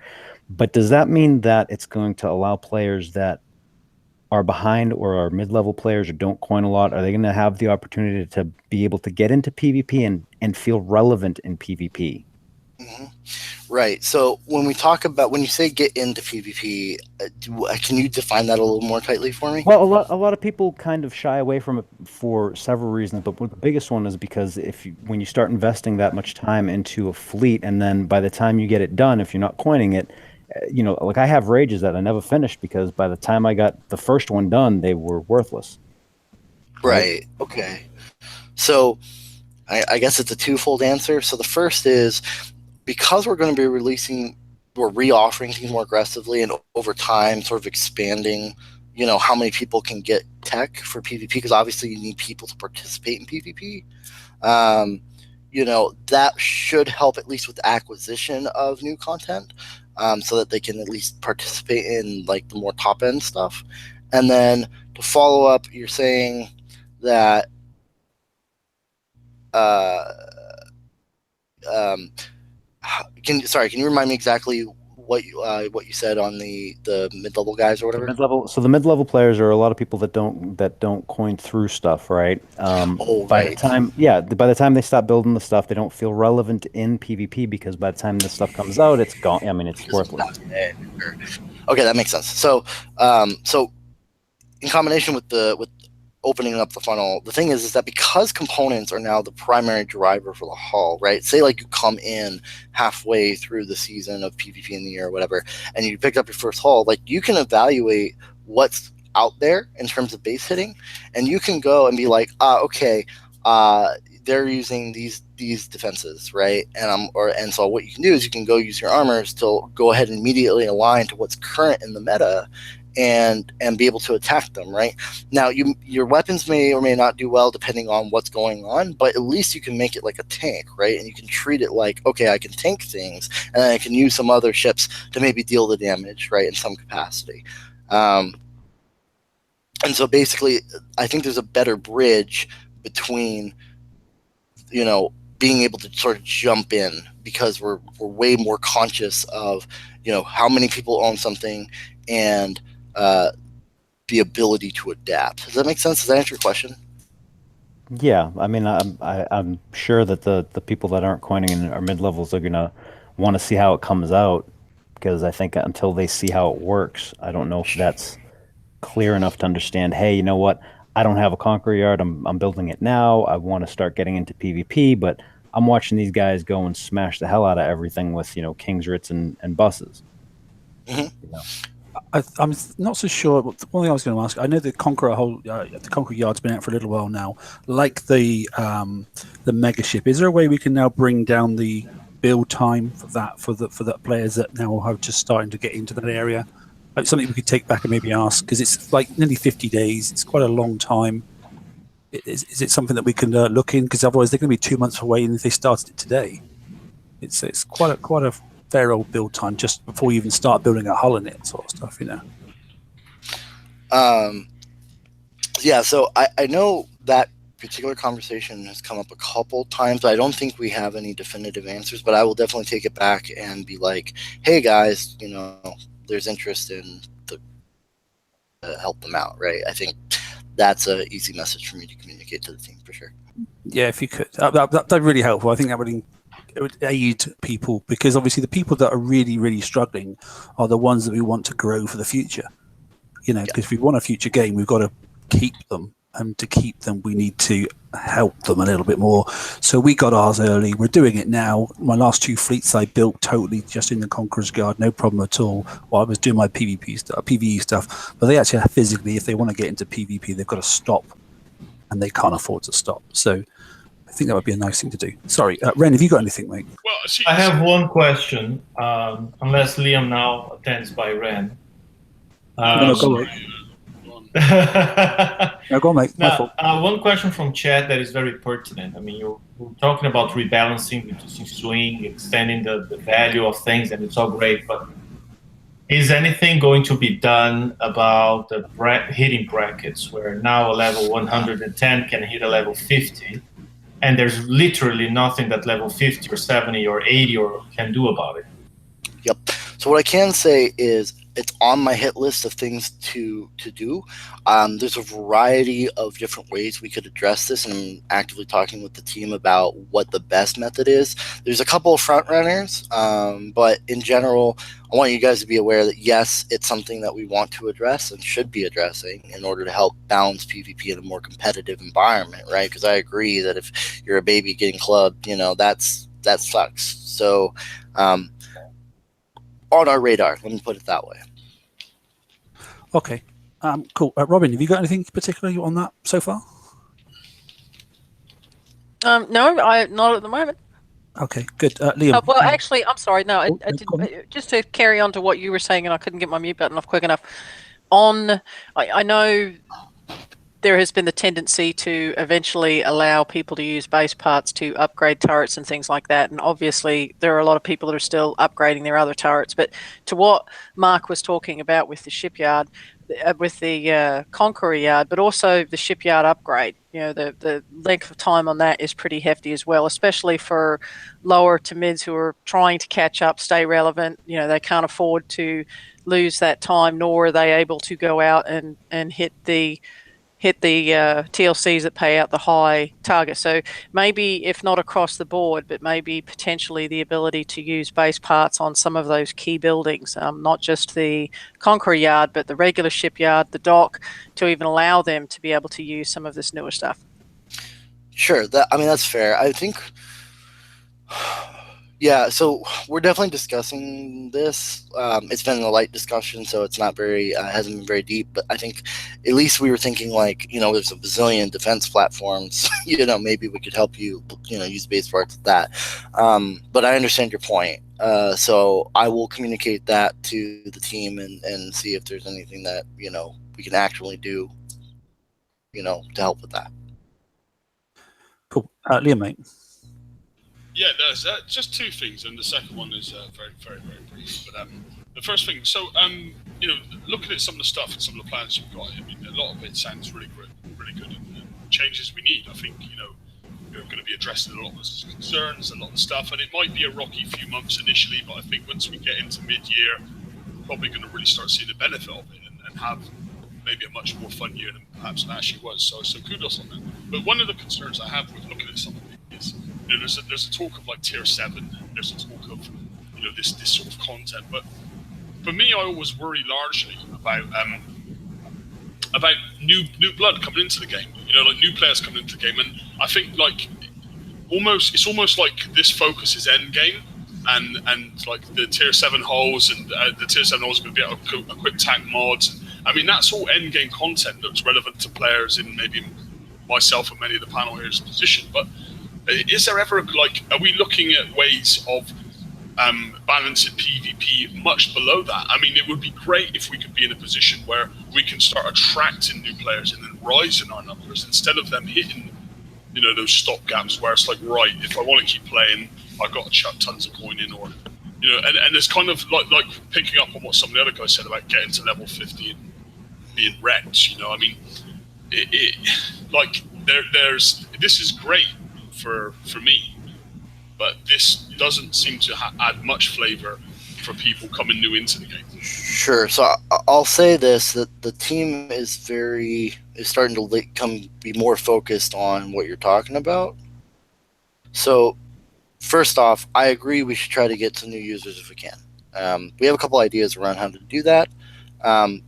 But does that mean that it's going to allow players that are behind or are mid-level players or don't coin a lot, are they going to have the opportunity to be able to get into PvP and feel relevant in PvP?
Mm-hmm. Right. So when you say get into PvP, can you define that a little more tightly for me?
Well, a lot of people kind of shy away from it for several reasons, but the biggest one is because when you start investing that much time into a fleet, and then by the time you get it done, if you're not coining it, like I have rages that I never finished because by the time I got the first one done, they were worthless.
Right. Okay. So I guess it's a twofold answer. So the first is, because we're going to be re-offering things more aggressively and over time sort of expanding, how many people can get tech for PvP, because obviously you need people to participate in PvP. That should help at least with the acquisition of new content, so that they can at least participate in like the more top end stuff. And then to follow up, you're saying that can you remind me exactly what you said on the mid-level guys or whatever?
The mid-level players are a lot of people that don't coin through stuff, right? By the time they stop building the stuff, they don't feel relevant in PvP because by the time this stuff comes out, it's gone. I mean, it's worthless.
Okay, that makes sense. So in combination with opening up the funnel, the thing is that because components are now the primary driver for the haul, right? Say like you come in halfway through the season of PvP in the year or whatever, and you pick up your first haul, like you can evaluate what's out there in terms of base hitting, and you can go and be like, they're using these defenses, right? And so what you can do is you can go use your armors to go ahead and immediately align to what's current in the meta, and be able to attack them, right? Now, your weapons may or may not do well depending on what's going on, but at least you can make it like a tank, right? And you can treat it like, okay, I can tank things, and then I can use some other ships to maybe deal the damage, right, in some capacity. And so basically, I think there's a better bridge between, being able to sort of jump in, because we're way more conscious of, how many people own something and the ability to adapt. Does that make sense? Does that answer your question?
Yeah, I mean, I'm sure that the people that aren't coining in our mid levels are gonna want to see how it comes out, because I think until they see how it works, I don't know if that's clear enough to understand. Hey, you know what? I don't have a Conqueror Yard. I'm building it now. I want to start getting into PvP, but I'm watching these guys go and smash the hell out of everything with King's Writs and buses.
Mm-hmm.
I'm not so sure. But one thing I was going to ask, I know the Conqueror Yard's been out for a little while now. Like the mega ship, is there a way we can now bring down the build time for the players that now are just starting to get into that area? like something we could take back and maybe ask, because it's like nearly 50 days. It's quite a long time. Is it something that we can look in? Because otherwise they're going to be 2 months away, and if they started it today, it's quite a fair old build time just before you even start building a hull in it, sort of stuff, you know.
Yeah, so I know that particular conversation has come up a couple times, but I don't think we have any definitive answers. But I will definitely take it back and be like, hey guys, you know, there's interest in the help them out, right? I think that's an easy message for me to communicate to the team for sure.
Yeah, if you could, that'd really helpful. I think that would aid people, because obviously the people that are really, really struggling are the ones that we want to grow for the future. You know, because if we want a future game, we've got to keep them, and to keep them, we need to help them a little bit more. So we got ours early. We're doing it now. My last 2 fleets I built totally just in the Conqueror's Guard, no problem at all, while I was doing my PvE stuff. But they actually have physically, if they want to get into PvP, they've got to stop, and they can't afford to stop. So I think that would be a nice thing to do. Sorry, Ren, have you got anything, mate?
Well,
I have one question, unless Liam now attends by Ren.
No, go on. No, go on, mate. My fault.
One question from chat that is very pertinent. I mean, you're talking about rebalancing, reducing swing, extending the value of things, and it's all great, but is anything going to be done about the hitting brackets, where now a level 110 can hit a level 50, and there's literally nothing that level 50 or 70 or 80 or can do about it?
Yep. So what I can say is it's on my hit list of things to do. There's a variety of different ways we could address this, and I'm actively talking with the team about what the best method is. There's a couple of front runners, but in general, I want you guys to be aware that yes, it's something that we want to address and should be addressing in order to help balance PvP in a more competitive environment, right? Because I agree that if you're a baby getting clubbed, you know, that sucks. So on our radar, let me put it that way.
Okay, cool. Robin, have you got anything particularly on that so far?
No, not at the moment.
Okay, good. Liam?
Well, actually, I'm sorry. No, I did, just to carry on to what you were saying, and I couldn't get my mute button off quick enough. I know there has been the tendency to eventually allow people to use base parts to upgrade turrets and things like that. And obviously, there are a lot of people that are still upgrading their other turrets. But to what Mark was talking about with the shipyard, with the Conqueror yard, but also the shipyard upgrade, you know, the length of time on that is pretty hefty as well, especially for lower to mids who are trying to catch up, stay relevant. You know, they can't afford to lose that time, nor are they able to go out and hit the TLCs that pay out the high target. So maybe, if not across the board, but maybe potentially the ability to use base parts on some of those key buildings, not just the Conqueror yard, but the regular shipyard, the dock, to even allow them to be able to use some of this newer stuff.
Sure, that's fair. I think, yeah, so we're definitely discussing this. It's been a light discussion, so it's not hasn't been very deep, but I think at least we were thinking, like, you know, there's a bazillion defense platforms, you know, maybe we could help you, you know, use base parts of that. But I understand your point. So I will communicate that to the team and see if there's anything that, you know, we can actually do, you know, to help with that.
Cool. Liam, mate.
Yeah, there's just two things, and the second one is very, very, very brief. But the first thing, so you know, looking at some of the stuff and some of the plans you've got, I mean, a lot of it sounds really good, and changes we need. I think, you know, we're going to be addressing a lot of the concerns, a lot of stuff, and it might be a rocky few months initially, but I think once we get into mid-year, we're probably going to really start seeing the benefit of it and have maybe a much more fun year than perhaps it actually was. So kudos on that. But one of the concerns I have with looking at some of it is, you know, there's a talk of like tier 7. There's a talk of, you know, this sort of content. But for me, I always worry largely about new blood coming into the game. You know, like new players coming into the game, and I think like it's almost like this focus is end game, and like the tier 7 holes and the tier 7 holes are going to be a quick tack mods. I mean, that's all end game content that's relevant to players in maybe myself and many of the panel here's position. But is there ever, like, are we looking at ways of balancing PvP much below that. I mean, it would be great if we could be in a position where we can start attracting new players and then rising our numbers instead of them hitting, those stop gaps where it's like, right, if I want to keep playing, I've got to chuck tons of coin in, or and it's kind of like picking up on what some of the other guys said about getting to level 50 and being wrecked. I mean, there's this is great for me, but this doesn't seem to add much flavor for people coming new into the game.
Sure. So I'll say this: that the team is starting to be more focused on what you're talking about. So, first off, I agree we should try to get to new users if we can. We have a couple ideas around how to do that,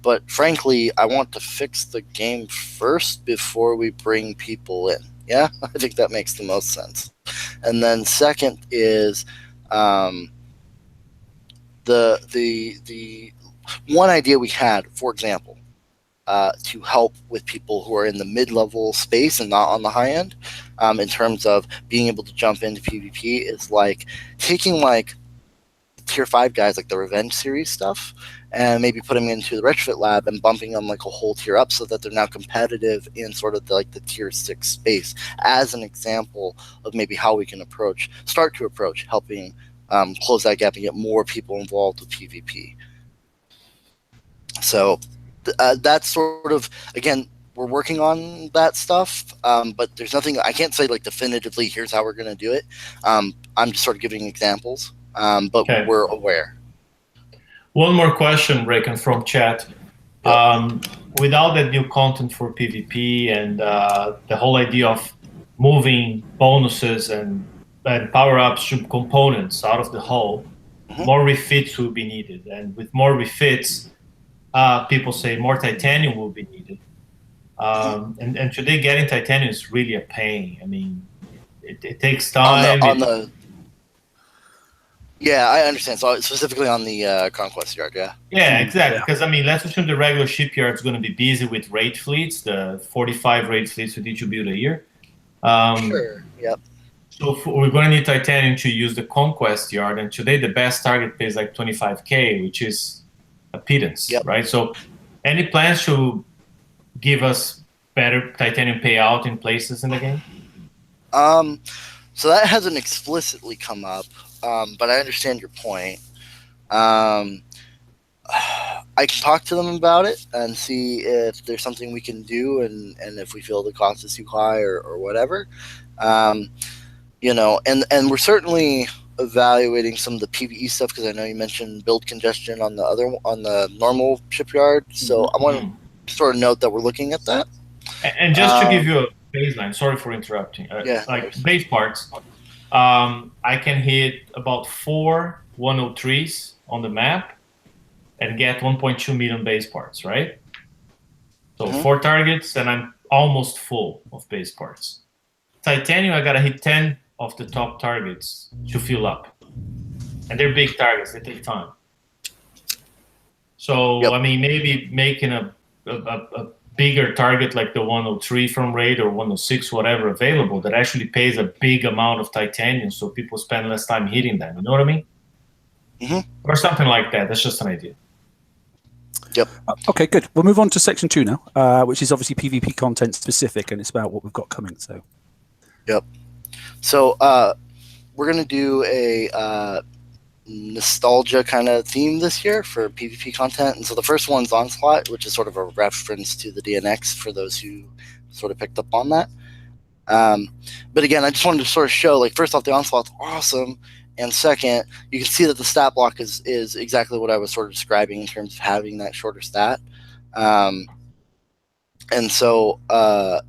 but frankly, I want to fix the game first before we bring people in. Yeah, I think that makes the most sense. And then second is the one idea we had, for example, to help with people who are in the mid-level space and not on the high end, in terms of being able to jump into PvP, is like taking like tier 5 guys, like the Revenge series stuff, and maybe putting them into the Retrofit Lab and bumping them like a whole tier up so that they're now competitive in sort of the tier 6 space, as an example of maybe how we can start to approach helping close that gap and get more people involved with PvP. So that's sort of, again, we're working on that stuff, but there's nothing, I can't say like definitively here's how we're going to do it. I'm just sort of giving examples, but
Okay.
We're aware.
One more question, Raikan, from chat. Without that new content for PvP and the whole idea of moving bonuses and power-ups to components out of the hull, more refits will be needed. And with more refits, people say more titanium will be needed. And today getting titanium is really a pain. I mean, it takes time.
Yeah, I understand. So specifically on the Conquest Yard, yeah?
Yeah, exactly. Because, I mean, let's assume the regular shipyard is going to be busy with raid fleets, the 45 raid fleets we need to build a year.
Sure, yep.
So we're going to need titanium to use the Conquest Yard, and today the best target pays like 25K, which is a pittance, right? So any plans to give us better titanium payout in places in the game?
So that hasn't explicitly come up, but I understand your point. I can talk to them about it and see if there's something we can do, and if we feel the cost is too high or whatever. And we're certainly evaluating some of the PvE stuff, because I know you mentioned build congestion on the normal shipyard. So I want to sort of note that we're looking at that.
And just to give you a baseline, sorry for interrupting. Like base parts, I can hit about 4 103s on the map and get 1.2 million base parts, right? So 4 targets and I'm almost full of base parts. Titanium, I gotta hit 10 of the top targets to fill up. And they're big targets, they take time. So, I mean, maybe making a bigger target like the 103 from raid or 106, whatever, available, that actually pays a big amount of titanium so people spend less time hitting them. You know what I mean? Or something like that. That's just an idea.
Yep.
Okay, good. We'll move on to section 2 now, which is obviously PvP content specific, and it's about what we've got coming. So.
Yep. So we're going to do a nostalgia kind of theme this year for PvP content. And so the first one's Onslaught, which is sort of a reference to the DNX for those who sort of picked up on that. But again, I just wanted to sort of show, like, first off, the Onslaught's awesome. And second, you can see that the stat block is exactly what I was sort of describing in terms of having that shorter stat. And so, I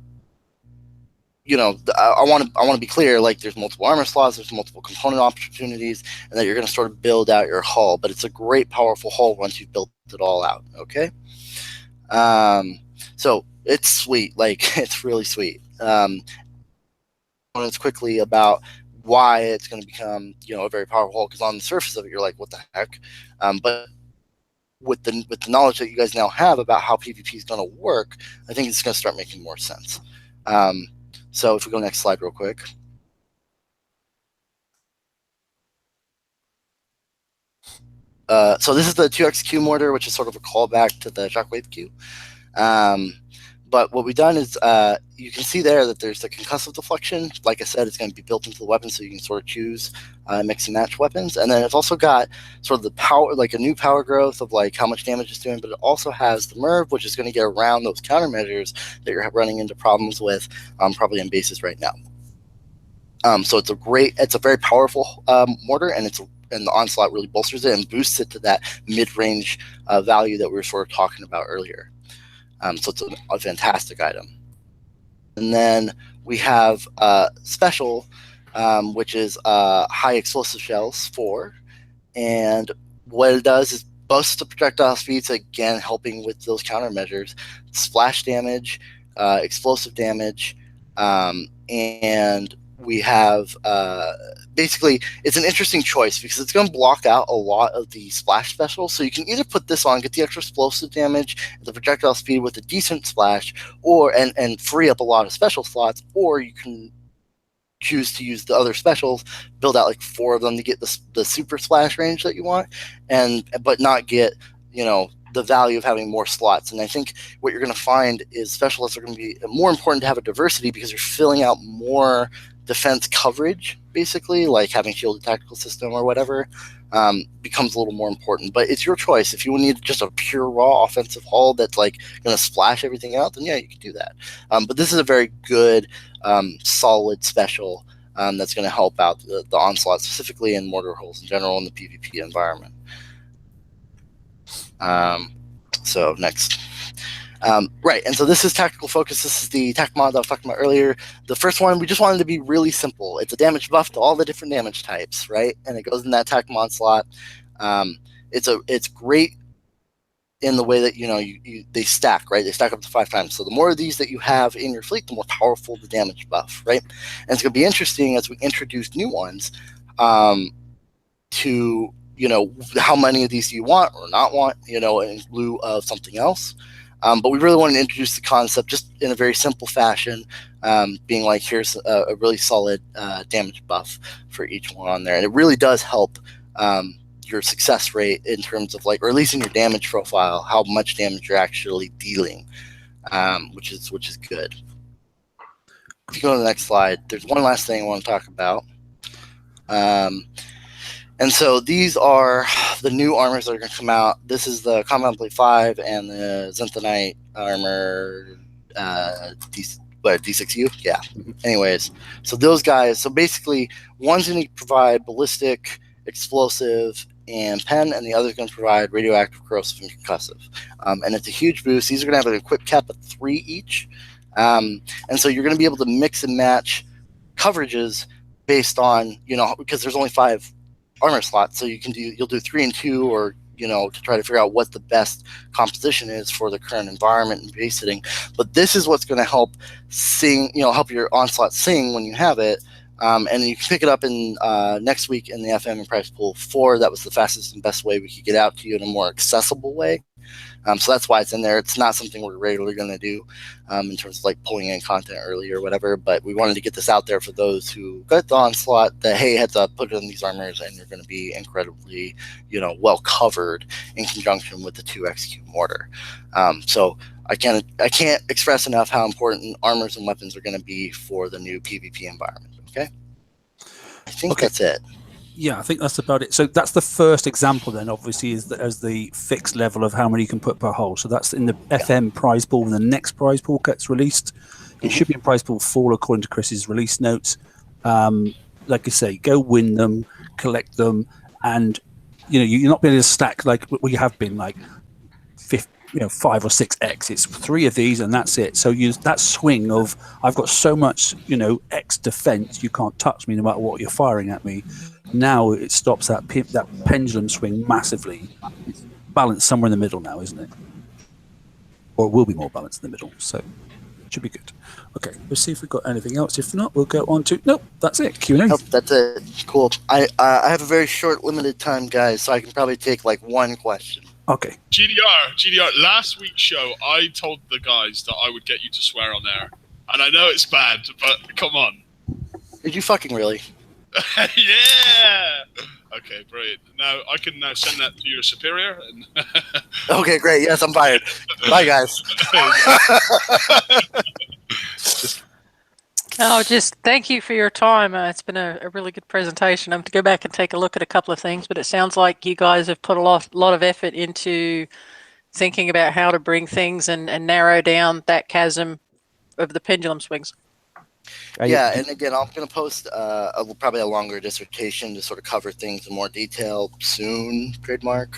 want to be clear, like, there's multiple armor slots, there's multiple component opportunities, and that you're going to sort of build out your hull. But it's a great, powerful hull once you've built it all out, okay? So it's sweet. Like, it's really sweet. It's quickly about why it's going to become, a very powerful hull, because on the surface of it, you're like, what the heck? But with the knowledge that you guys now have about how PvP is going to work, I think it's going to start making more sense. So if we go next slide real quick. so this is the 2XQ mortar, which is sort of a callback to the Shockwave Q. But what we've done is you can see there that there's the concussive deflection. Like I said, it's going to be built into the weapon, so you can sort of choose mix and match weapons. And then it's also got sort of the power, like a new power growth of like how much damage it's doing. But it also has the MERV, which is going to get around those countermeasures that you're running into problems with, probably in bases right now. So it's a very powerful mortar, and the onslaught really bolsters it and boosts it to that mid-range value that we were sort of talking about earlier. So it's a fantastic item. And then we have special, which is high explosive shells 4. And what it does is busts the projectile speeds, again helping with those countermeasures, splash damage, explosive damage, and we have basically it's an interesting choice because it's going to block out a lot of the splash specials. So you can either put this on, get the extra explosive damage, the projectile speed with a decent splash, or and free up a lot of special slots, or you can choose to use the other specials, build out like 4 of them to get the super splash range that you want, but not get, you know, the value of having more slots. And I think what you're going to find is specialists are going to be more important to have a diversity because you're filling out more defense coverage, basically, like having shielded tactical system or whatever, becomes a little more important. But it's your choice. If you need just a pure raw offensive hull that's like going to splash everything out, then yeah, you can do that. But this is a very good, solid special that's going to help out the onslaught, specifically in mortar hulls in general in the PvP environment. So next. Right, and so this is tactical focus. This is the tac mod that I was talking about earlier. The first one, we just wanted to be really simple. It's a damage buff to all the different damage types, right? And it goes in that tac mod slot. It's great in the way that, you know, they stack, right? They stack up to 5 times. So the more of these that you have in your fleet, the more powerful the damage buff, right? And it's going to be interesting as we introduce new ones to, you know, how many of these do you want or not want, you know, in lieu of something else. But we really wanted to introduce the concept just in a very simple fashion, being like, here's a really solid damage buff for each one on there. And it really does help your success rate in terms of like, or at least in your damage profile, how much damage you're actually dealing, which is good. If you go to the next slide, there's one last thing I want to talk about. And so these are the new armors that are going to come out. This is the Combat Blade 5 and the Zenthonite armor D6U? Yeah. Anyways, so those guys, so basically one's going to provide ballistic, explosive, and pen, and the other's going to provide radioactive, corrosive, and concussive. And it's a huge boost. These are going to have an equip cap of 3 each. And so you're going to be able to mix and match coverages based on, you know, because there's only 5 armor slots, so you'll do 3 and 2, or, you know, to try to figure out what the best composition is for the current environment and base hitting. But this is what's going to help help your onslaught sing when you have it. And you can pick it up in next week in the FM and Price Pool 4. That was the fastest and best way we could get out to you in a more accessible way. So that's why it's in there. It's not something we're regularly going to do in terms of like pulling in content early or whatever, but we wanted to get this out there for those who got the onslaught that, hey, heads up, put it in these armors and you're going to be incredibly, you know, well covered in conjunction with the 2XQ mortar. So I can't express enough how important armors and weapons are going to be for the new PvP environment. Okay, I think that's it.
Yeah, I think that's about it. So that's the first example then, obviously, is as the fixed level of how many you can put per hole. So that's in the FM prize pool when the next prize pool gets released. It should be in prize pool 4 according to Chris's release notes. Like I say, go win them, collect them, and you know, you're not being able to stack like we have been, like 5 or 6 X. It's 3 of these and that's it. So use that swing of, I've got so much, you know, X defense, you can't touch me no matter what you're firing at me. Now it stops that pendulum swing massively. It's balanced somewhere in the middle now, isn't it? Or it will be more balanced in the middle. So it should be good. Okay, let's see if we've got anything else. If not, we'll go on to, nope, that's it, Q&A.
Nope, that's it. Cool. I have a very short, limited time, guys, so I can probably take like one question.
Okay.
GDR, last week's show, I told the guys that I would get you to swear on air. And I know it's bad, but come on.
Did you fucking really?
Yeah! Okay, brilliant. Now I can now send that to your superior. And
Okay, great. Yes, I'm fired. Bye, guys.
Oh, just thank you for your time. It's been a really good presentation. I'm to go back and take a look at a couple of things, but it sounds like you guys have put a lot of effort into thinking about how to bring things and narrow down that chasm of the pendulum swings.
Yeah, and again, I'm going to post probably a longer dissertation to sort of cover things in more detail soon. Trademark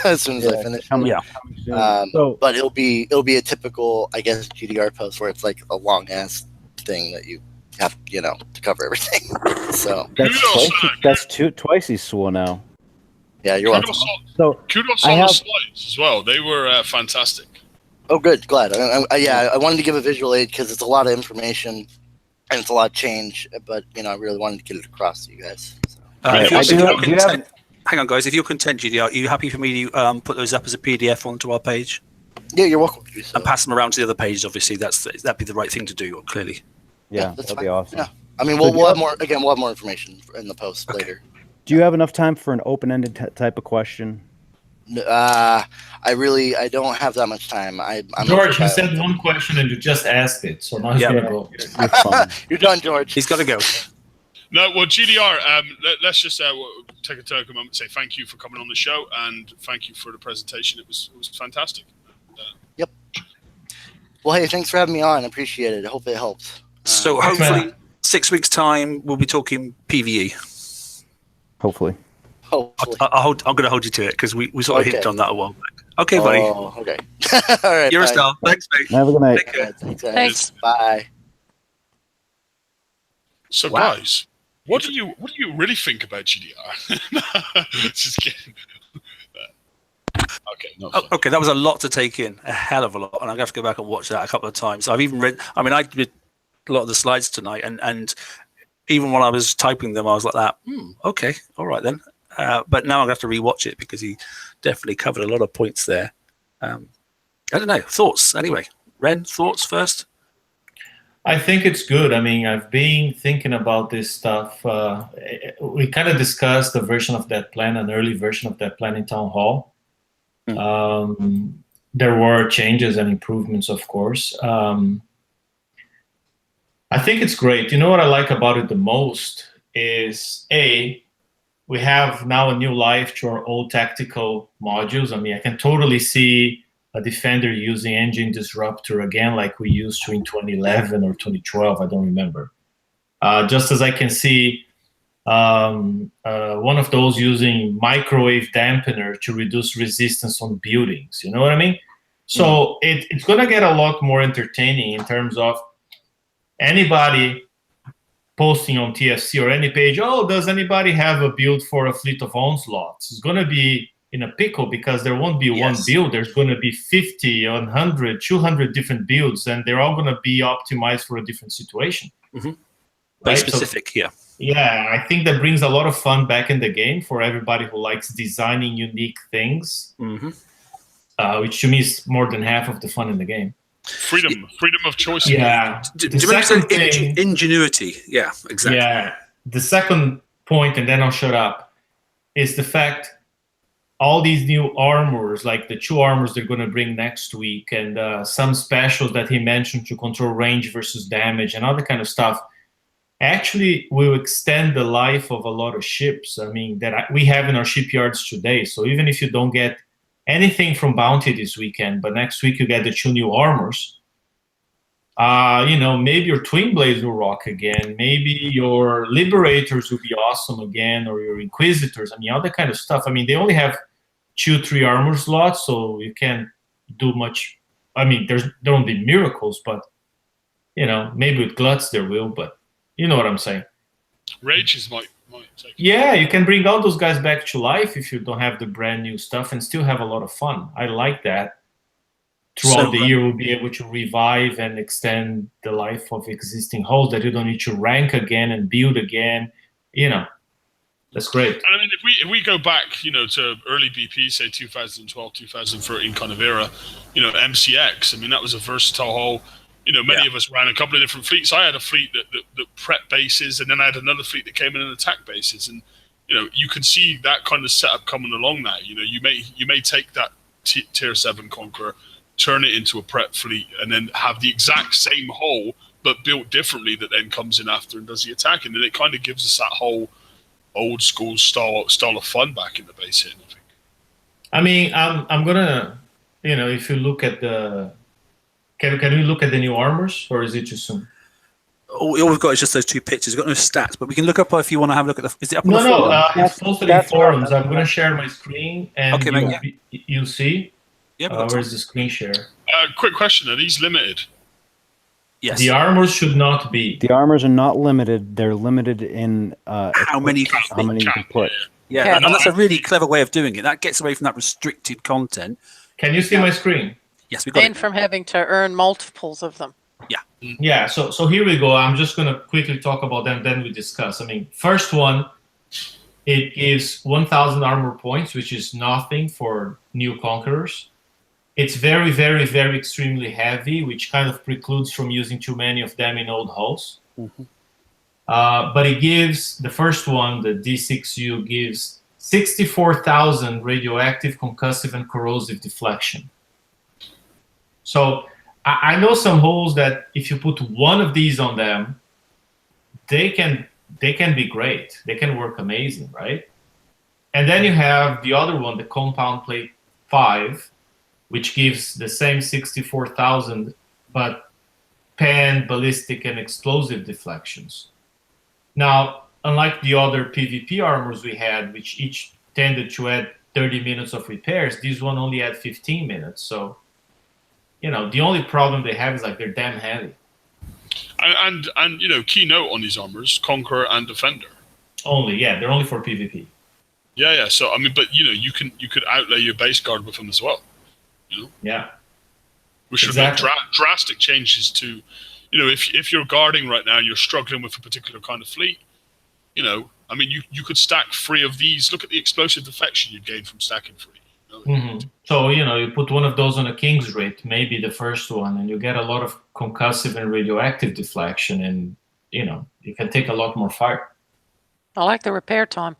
as soon as I finish. But it'll be a typical, I guess, GDR post where it's like a long ass thing that you have, to cover everything. So
that's twice he's sworn now.
Yeah, you're welcome.
So
kudos on the slides as well. They were fantastic.
Oh, good. Glad. I wanted to give a visual aid because it's a lot of information and it's a lot of change, but I really wanted to get it across to you guys. So.
Hang on, guys. If you're content, GDR, are you happy for me to put those up as a PDF onto our page?
Yeah, you're welcome to do so.
And pass them around to the other pages. Obviously, that'd be the right thing to do. Clearly.
Yeah, that'd be awesome.
Yeah. I mean, we'll have more. Again, we'll have more information in the post later.
Do you have enough time for an open-ended type of question?
I don't have that much time.
George, you said one question and you just asked it, so now he's gonna go.
You're done, George.
He's got to go.
No, well, GDR, let's just take a moment and say thank you for coming on the show and thank you for the presentation. It was fantastic.
Yep. Well, hey, thanks for having me on. I appreciate it. I hope it helps.
So hopefully 6 weeks' time, we'll be talking PvE.
Hopefully.
I'm going to hold you to it because we sort of hinted on that a while back. Okay, buddy.
Oh, okay. All right.
You're a star. Thanks, mate.
Have a good night.
Take care.
Thanks. Bye.
So, guys, what do you really think about GDR? Just kidding.
Okay, that was a lot to take in, a hell of a lot, and I'm gonna have to go back and watch that a couple of times. I've even read. I mean, I did a lot of the slides tonight, and even when I was typing them, I was like that. Okay, all right then. But now I'm gonna have to rewatch it because he definitely covered a lot of points there. I don't know. Thoughts, anyway. Ren, thoughts first.
I think it's good. I mean, I've been thinking about this stuff. We kind of discussed a version of that plan, an early version of that plan in Town Hall. There were changes and improvements, of course. I think it's great. You know what I like about it the most is, we have now a new life to our old tactical modules. I mean, I can totally see a defender using engine disruptor again, like we used to in 2011 or 2012, I don't remember. Just as I can see one of those using microwave dampener to reduce resistance on buildings, you know what I mean? So it's gonna get a lot more entertaining in terms of anybody posting on TFC or any page, does anybody have a build for a fleet of onslaughts? It's gonna be in a pickle because there won't be one build. There's going to be 50, 100, 200 different builds, and they're all going to be optimized for a different situation.
Very specific,
so, yeah, I think that brings a lot of fun back in the game for everybody who likes designing unique things, which to me is more than half of the fun in the game.
Freedom of choice.
Yeah.
Ingenuity. Yeah, exactly.
Yeah. The second point, and then I'll shut up, is the fact all these new armors, like the 2 armors they're going to bring next week, and some specials that he mentioned to control range versus damage and other kind of stuff, actually will extend the life of a lot of ships. I mean, that we have in our shipyards today. So even if you don't get anything from Bounty this weekend, but next week you get the 2 new armors, maybe your Twin Blades will rock again. Maybe your Liberators will be awesome again, or your Inquisitors. I mean, all that kind of stuff. I mean, they only have 2-3 armor slots, so you can't do much. I mean, there won't be miracles, but, maybe with Gluts there will, but you know what I'm saying.
Rages might take.
Yeah, you can bring all those guys back to life if you don't have the brand new stuff and still have a lot of fun. I like that. Throughout the year, we'll be able to revive and extend the life of existing hulls that you don't need to rank again and build again. That's great.
And I mean, if we go back, to early BP, say 2012, 2013 kind of era, MCX. I mean, that was a versatile hull. Many of us ran a couple of different fleets. I had a fleet that prep bases, and then I had another fleet that came in and attack bases. And you can see that kind of setup coming along now. You may take that tier 7 Conqueror, turn it into a prep fleet, and then have the exact same hull but built differently that then comes in after and does the attacking, and it kind of gives us that whole old school style of fun back in the base here, I think.
I mean, I'm gonna, if you look at the, can we look at the new armors, or is it too soon?
All we've got is just those 2 pictures. We've got no stats, but we can look up if you want to have a look at the. Is it up on the forum?
No, it's posted in forums. I'm going to share my screen, and
okay,
you'll see.
Yeah,
where's the screen share?
Quick question: are these limited?
Yes.
The armors should not be.
The armors are not limited. They're limited in
how many you can put. Yeah, and that's a really clever way of doing it. That gets away from that restricted content.
Can you see my screen?
Yes, we got it.
And from having to earn multiples of them.
Yeah.
Yeah, so here we go. I'm just going to quickly talk about them, then we discuss. I mean, first one, it gives 1,000 armor points, which is nothing for new conquerors. It's very, very, very extremely heavy, which kind of precludes from using too many of them in old hulls.
Mm-hmm.
But it gives, the first one, the D6U, gives 64,000 radioactive, concussive, and corrosive deflection. So I know some holes that if you put one of these on them, they can be great. They can work amazing, right? And then you have the other one, the compound plate 5, which gives the same 64,000, but pan, ballistic, and explosive deflections. Now, unlike the other PvP armors we had, which each tended to add 30 minutes of repairs, this one only had 15 minutes. So, the only problem they have is they're damn heavy.
And keynote on these armors, Conqueror and Defender.
They're only for PvP.
Yeah. So I mean, but you could outlay your base guard with them as well.
Yeah.
Which should make drastic changes to, if you're guarding right now and you're struggling with a particular kind of fleet, I mean, you could stack 3 of these. Look at the explosive deflection you'd gain from stacking 3.
Mm-hmm. So, you put one of those on a King's Rate, maybe the first one, and you get a lot of concussive and radioactive deflection, and, you can take a lot more fire.
I like the repair time.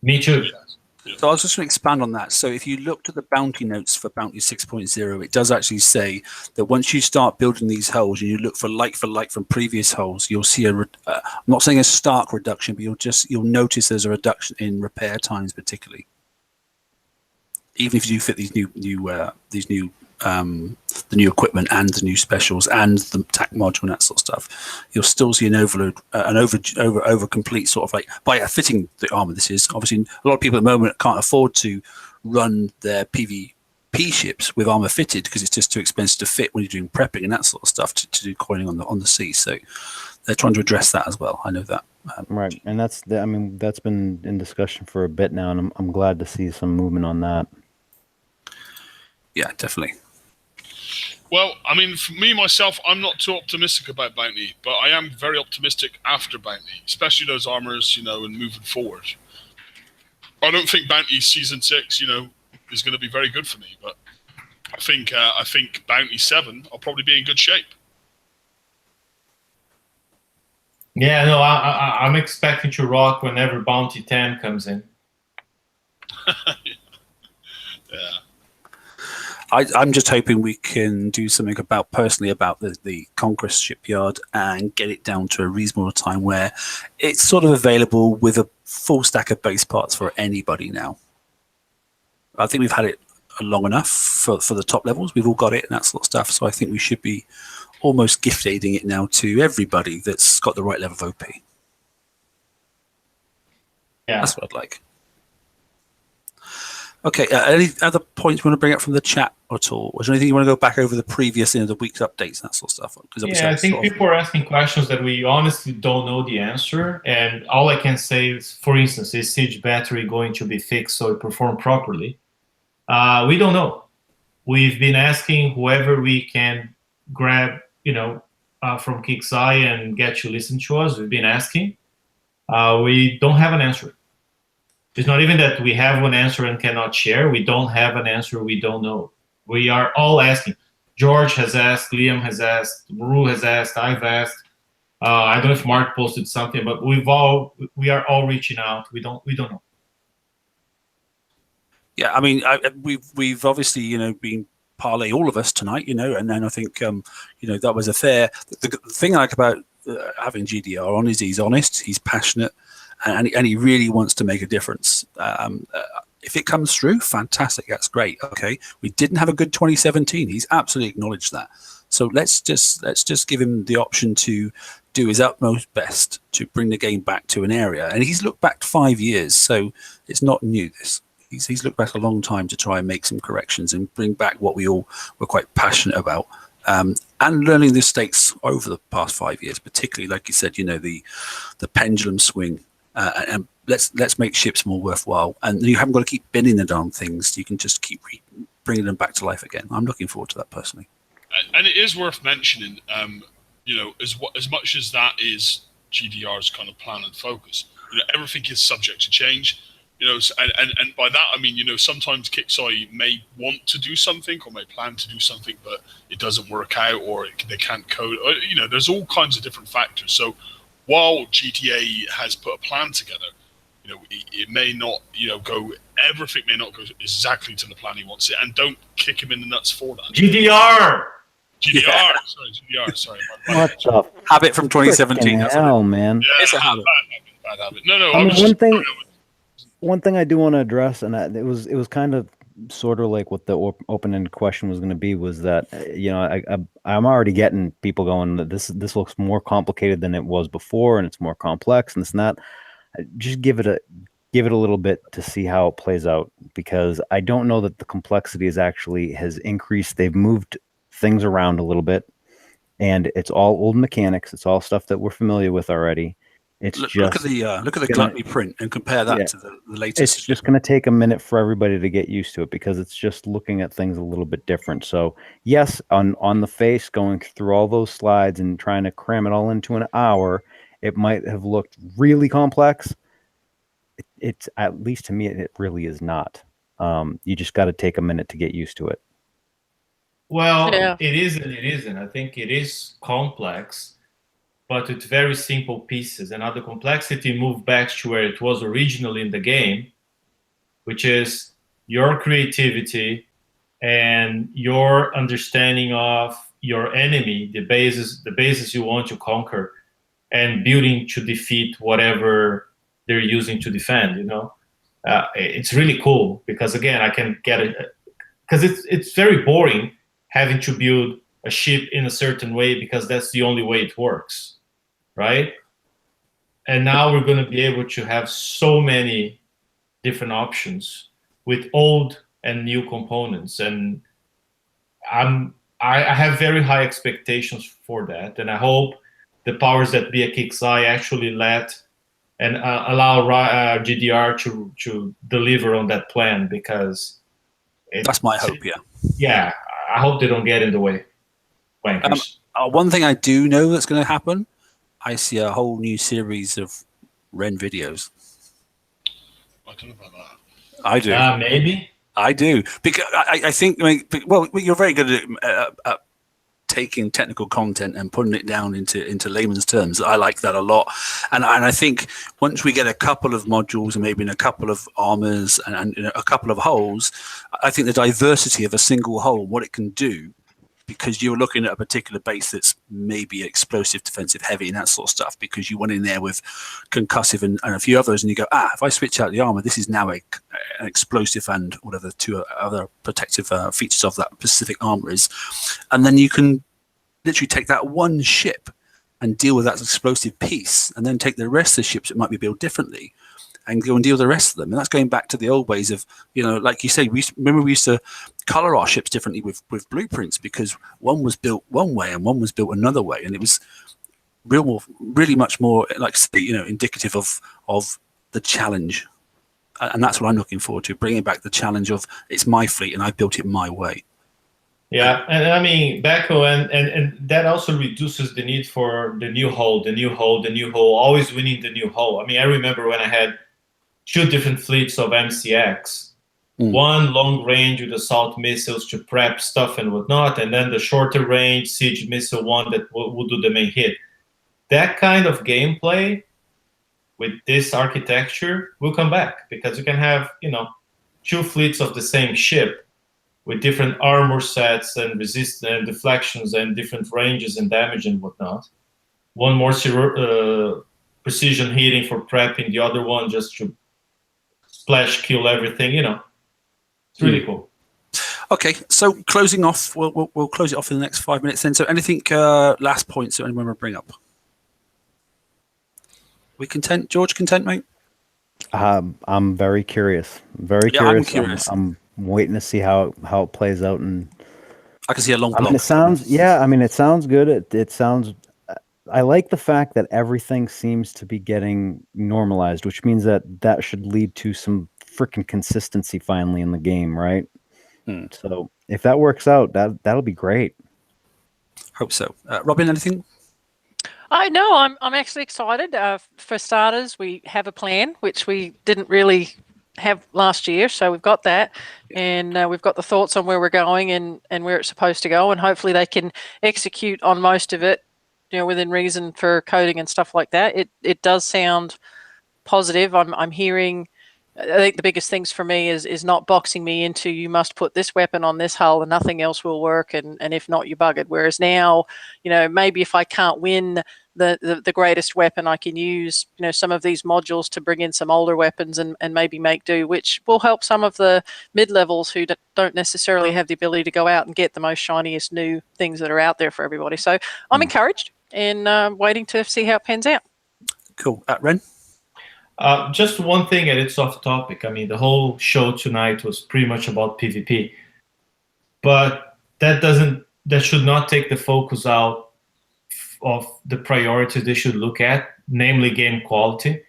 Me too.
Yeah.
So I was just going to expand on that. So if you looked at the bounty notes for Bounty 6.0, it does actually say that once you start building these hulls and you look for like from previous hulls, you'll see I'm not saying a stark reduction, but you'll notice there's a reduction in repair times, particularly. Even if you do fit these new the new equipment and the new specials and the TAC module and that sort of stuff, you'll still see an overload, over complete sort of by fitting the armor. This is obviously a lot of people at the moment can't afford to run their PvP ships with armor fitted because it's just too expensive to fit when you're doing prepping and that sort of stuff to do coiling on the sea. So they're trying to address that as well. I know that.
Right, and that's been in discussion for a bit now, and I'm glad to see some movement on that.
Yeah, definitely.
Well, I mean, for me, myself, I'm not too optimistic about Bounty, but I am very optimistic after Bounty, especially those armors, and moving forward. I don't think Bounty Season 6, is going to be very good for me, but I think Bounty 7 will probably be in good shape.
Yeah, no, I'm expecting to rock whenever Bounty 10 comes in.
Yeah.
I'm just hoping we can do something personally about the Conquest shipyard and get it down to a reasonable time where it's sort of available with a full stack of base parts for anybody now. I think we've had it long enough for the top levels. We've all got it and that sort of stuff. So I think we should be almost gift aiding it now to everybody that's got the right level of OP.
Yeah.
That's what I'd like. Okay, any other points you want to bring up from the chat at all? Was there anything you want to go back over the previous, the week's updates and that sort of stuff?
Yeah, I think people are asking questions that we honestly don't know the answer. And all I can say is, for instance, is Siege Battery going to be fixed so it performs properly? We don't know. We've been asking whoever we can grab, from Kixexe and get to listen to us. We've been asking. We don't have an answer. It's not even that we have one answer and cannot share. We don't have an answer. We don't know. We are all asking. George has asked. Liam has asked. Maru has asked. I've asked. I don't know if Mark posted something, but we are all reaching out. We don't know.
Yeah, I mean, we've obviously been parlay, all of us tonight, and then I think that was a fair. The thing I like about having GDR on is he's honest, he's passionate, and he really wants to make a difference. If it comes through, fantastic, that's great. Okay, we didn't have a good 2017. He's absolutely acknowledged that. So let's just give him the option to do his utmost best to bring the game back to an area. And he's looked back 5 years, so it's not new. He's looked back a long time to try and make some corrections and bring back what we all were quite passionate about. And learning the stakes over the past 5 years, particularly, like you said, the pendulum swing. And let's make ships more worthwhile. And you haven't got to keep binning the darn things. You can just keep bringing them back to life again. I'm looking forward to that personally.
And it is worth mentioning, as much as that is GDR's kind of plan and focus, everything is subject to change. And by that I mean, sometimes Kixexe may want to do something or may plan to do something, but it doesn't work out, or they can't code. Or, there's all kinds of different factors. So while GTA has put a plan together, it may not, everything may not go exactly to the plan he wants it, and don't kick him in the nuts for that.
GDR.
Yeah. Sorry.
What the
habit from 2017?
hell, man?
Yeah,
it's a habit.
Bad habit. No.
I mean, one thing I do want to address, and it was kind of sort of like what the open-ended question was going to be, was that I'm already getting people going that this looks more complicated than it was before, and it's more complex and this and that. Just give it a little bit to see how it plays out, because I don't know that the complexity has increased. They've moved things around a little bit, and it's all old mechanics. It's all stuff that we're familiar with already. Look
at the gluttony print and compare that to the latest.
It's just going to take a minute for everybody to get used to it, because it's just looking at things a little bit different. So yes, on the face, going through all those slides and trying to cram it all into an hour, it might have looked really complex. It's, at least to me, it really is not. You just got to take a minute to get used to it.
Well, yeah. It isn't. I think it is complex, but it's very simple pieces. And now the complexity moved back to where it was originally in the game, which is your creativity and your understanding of your enemy, the bases you want to conquer, and building to defeat whatever they're using to defend. It's really cool, because again, I can get it, because it's very boring having to build a ship in a certain way, because that's the only way it works, right? And now we're going to be able to have so many different options with old and new components, and I have very high expectations for that, and I hope the powers that be at Kixexe actually let and allow GDR to deliver on that plan, because
that's my hope.
Yeah, I hope they don't get in the way.
One thing I do know that's going to happen, I see a whole new series of Ren videos.
I don't know about that.
I do.
Maybe.
I do, because I think. Well, you're very good at taking technical content and putting it down into layman's terms. I like that a lot, and I think once we get a couple of modules and maybe in a couple of armors and a couple of hulls, I think the diversity of a single hull, what it can do, because you're looking at a particular base that's maybe explosive, defensive, heavy, and that sort of stuff, because you went in there with concussive and a few others, and you go, if I switch out the armor, this is now an explosive and whatever two other protective features of that specific armor is. And then you can literally take that one ship and deal with that explosive piece, and then take the rest of the ships that might be built differently and go and deal with the rest of them. And that's going back to the old ways of, like you say, we used to color our ships differently with blueprints, because one was built one way and one was built another way, and it was really much more, like, indicative of the challenge. And that's what I'm looking forward to, bringing back the challenge of, it's my fleet and I built it my way.
Yeah, and I mean, Becco, and that also reduces the need for the new hull, always winning the new hull. I mean, I remember when I had 2 different fleets of MCX, one long range with assault missiles to prep stuff and whatnot, and then the shorter range siege missile one that would do the main hit. that kind of gameplay with this architecture will come back, because you can have, you know, 2 fleets of the same ship with different armor sets and resist and deflections and different ranges and damage and whatnot. One more precision hitting for prepping, the other one just to splash kill everything. You know, it's really cool.
Okay, so closing off, we'll close it off in the next 5 minutes then. So anything, last points that anyone want to bring up? We content, George? Content, mate?
I'm very curious. Very
I'm
curious.
curious.
I'm waiting to see how it plays out, and
I can see a long
I mean,
block.
it sounds. Yeah, I mean, it sounds good. It sounds. I like the fact that everything seems to be getting normalized, which means that should lead to some freaking consistency finally in the game, right? So if that works out, that'll be great.
Hope so. Robin, anything?
I know. I'm actually excited. For starters, we have a plan, which we didn't really have last year, so we've got that, and we've got the thoughts on where we're going and where it's supposed to go, and hopefully they can execute on most of it, you know, within reason for coding and stuff like that. It does sound positive. I'm hearing. I think the biggest things for me is not boxing me into, you must put this weapon on this hull and nothing else will work, and if not, you're buggered. Whereas now, you know, maybe if I can't win the greatest weapon, I can use, you know, some of these modules to bring in some older weapons and maybe make do, which will help some of the mid-levels who don't necessarily have the ability to go out and get the most shiniest new things that are out there for everybody. So I'm encouraged and waiting to see how it pans out.
Cool. Ren?
Just one thing, and it's off topic. I mean, the whole show tonight was pretty much about PvP, but that should not take the focus out of the priorities they should look at, namely game quality.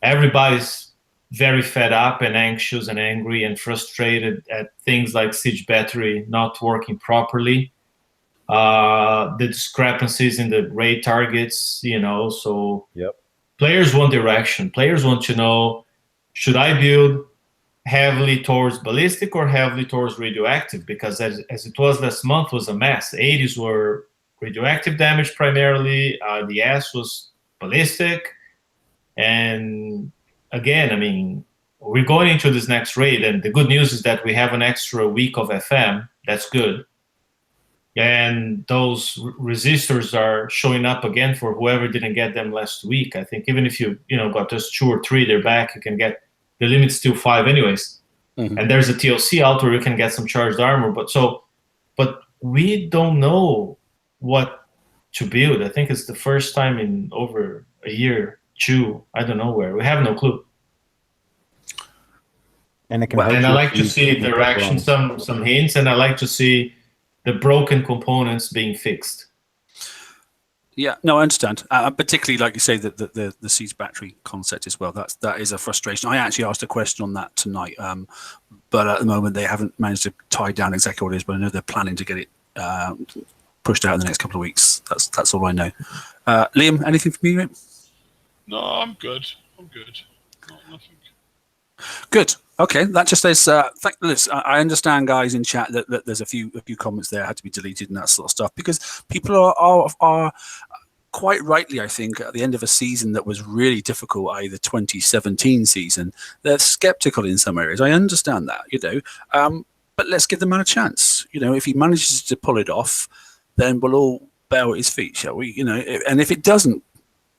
Everybody's very fed up and anxious and angry and frustrated at things like Siege Battery not working properly, the discrepancies in the raid targets, you know, so
Yep.
Players want direction. Players want to know, should I build heavily towards ballistic or heavily towards radioactive? Because as it was last month, was a mess. 80s were radioactive damage primarily. The S was ballistic. And again, I mean, we're going into this next raid, and the good news is that we have an extra week of FM. That's good. And those resistors are showing up again for whoever didn't get them last week. I think even if you got just 2 or 3, they're back. You can get, the limit's still 5 anyways. And there's a TLC out where you can get some charged armor. But we don't know what to build. I think it's the first time in over a year, 2. I don't know where. We have no clue.
And it can.
And I like to see direction, some hints, and I like to see the broken components being fixed.
Yeah, no, I understand. Particularly, like you say, the Siege Battery concept as well. That is a frustration. I actually asked a question on that tonight, but at the moment they haven't managed to tie down exactly what it is. But I know they're planning to get it pushed out in the next couple of weeks. That's all I know. Liam, anything from you, mate?
No, I'm good. Nothing.
Good. Okay, that just says. Listen, I understand, guys, in chat that there's a few comments there had to be deleted and that sort of stuff, because people are quite rightly, I think, at the end of a season that was really difficult, i.e. the 2017 season, they're skeptical in some areas. I understand that, you know, but let's give the man a chance. You know, if he manages to pull it off, then we'll all bow at his feet, shall we? You know, and if it doesn't,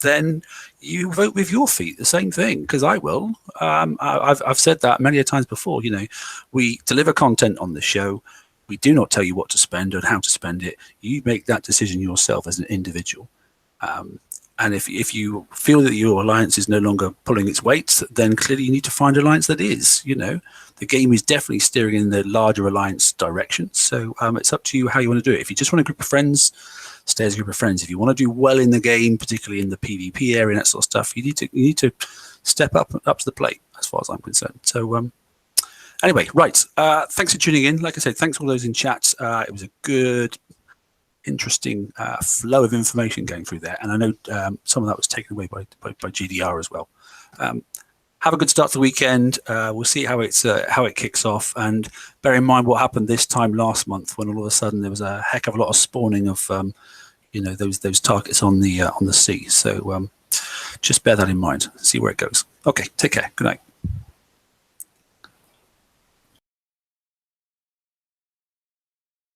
then you vote with your feet. The same thing, because I will. I've said that many a times before. You know, we deliver content on the show. We do not tell you what to spend and how to spend it. You make that decision yourself as an individual. And if you feel that your alliance is no longer pulling its weight, then clearly you need to find an alliance that is. You know, the game is definitely steering in the larger alliance direction. So it's up to you how you want to do it. If you just want a group of friends, stay as a group of friends. If you want to do well in the game, particularly in the PvP area and that sort of stuff, you need to step up to the plate, as far as I'm concerned. So anyway, right. Thanks for tuning in. Like I said, thanks to all those in chat. It was a good, interesting flow of information going through there, and I know some of that was taken away by GDR as well. Have a good start to the weekend. We'll see how it kicks off, and bear in mind what happened this time last month, when all of a sudden there was a heck of a lot of spawning of those targets on the sea. So just bear that in mind. See where it goes. Okay, take care. Good night.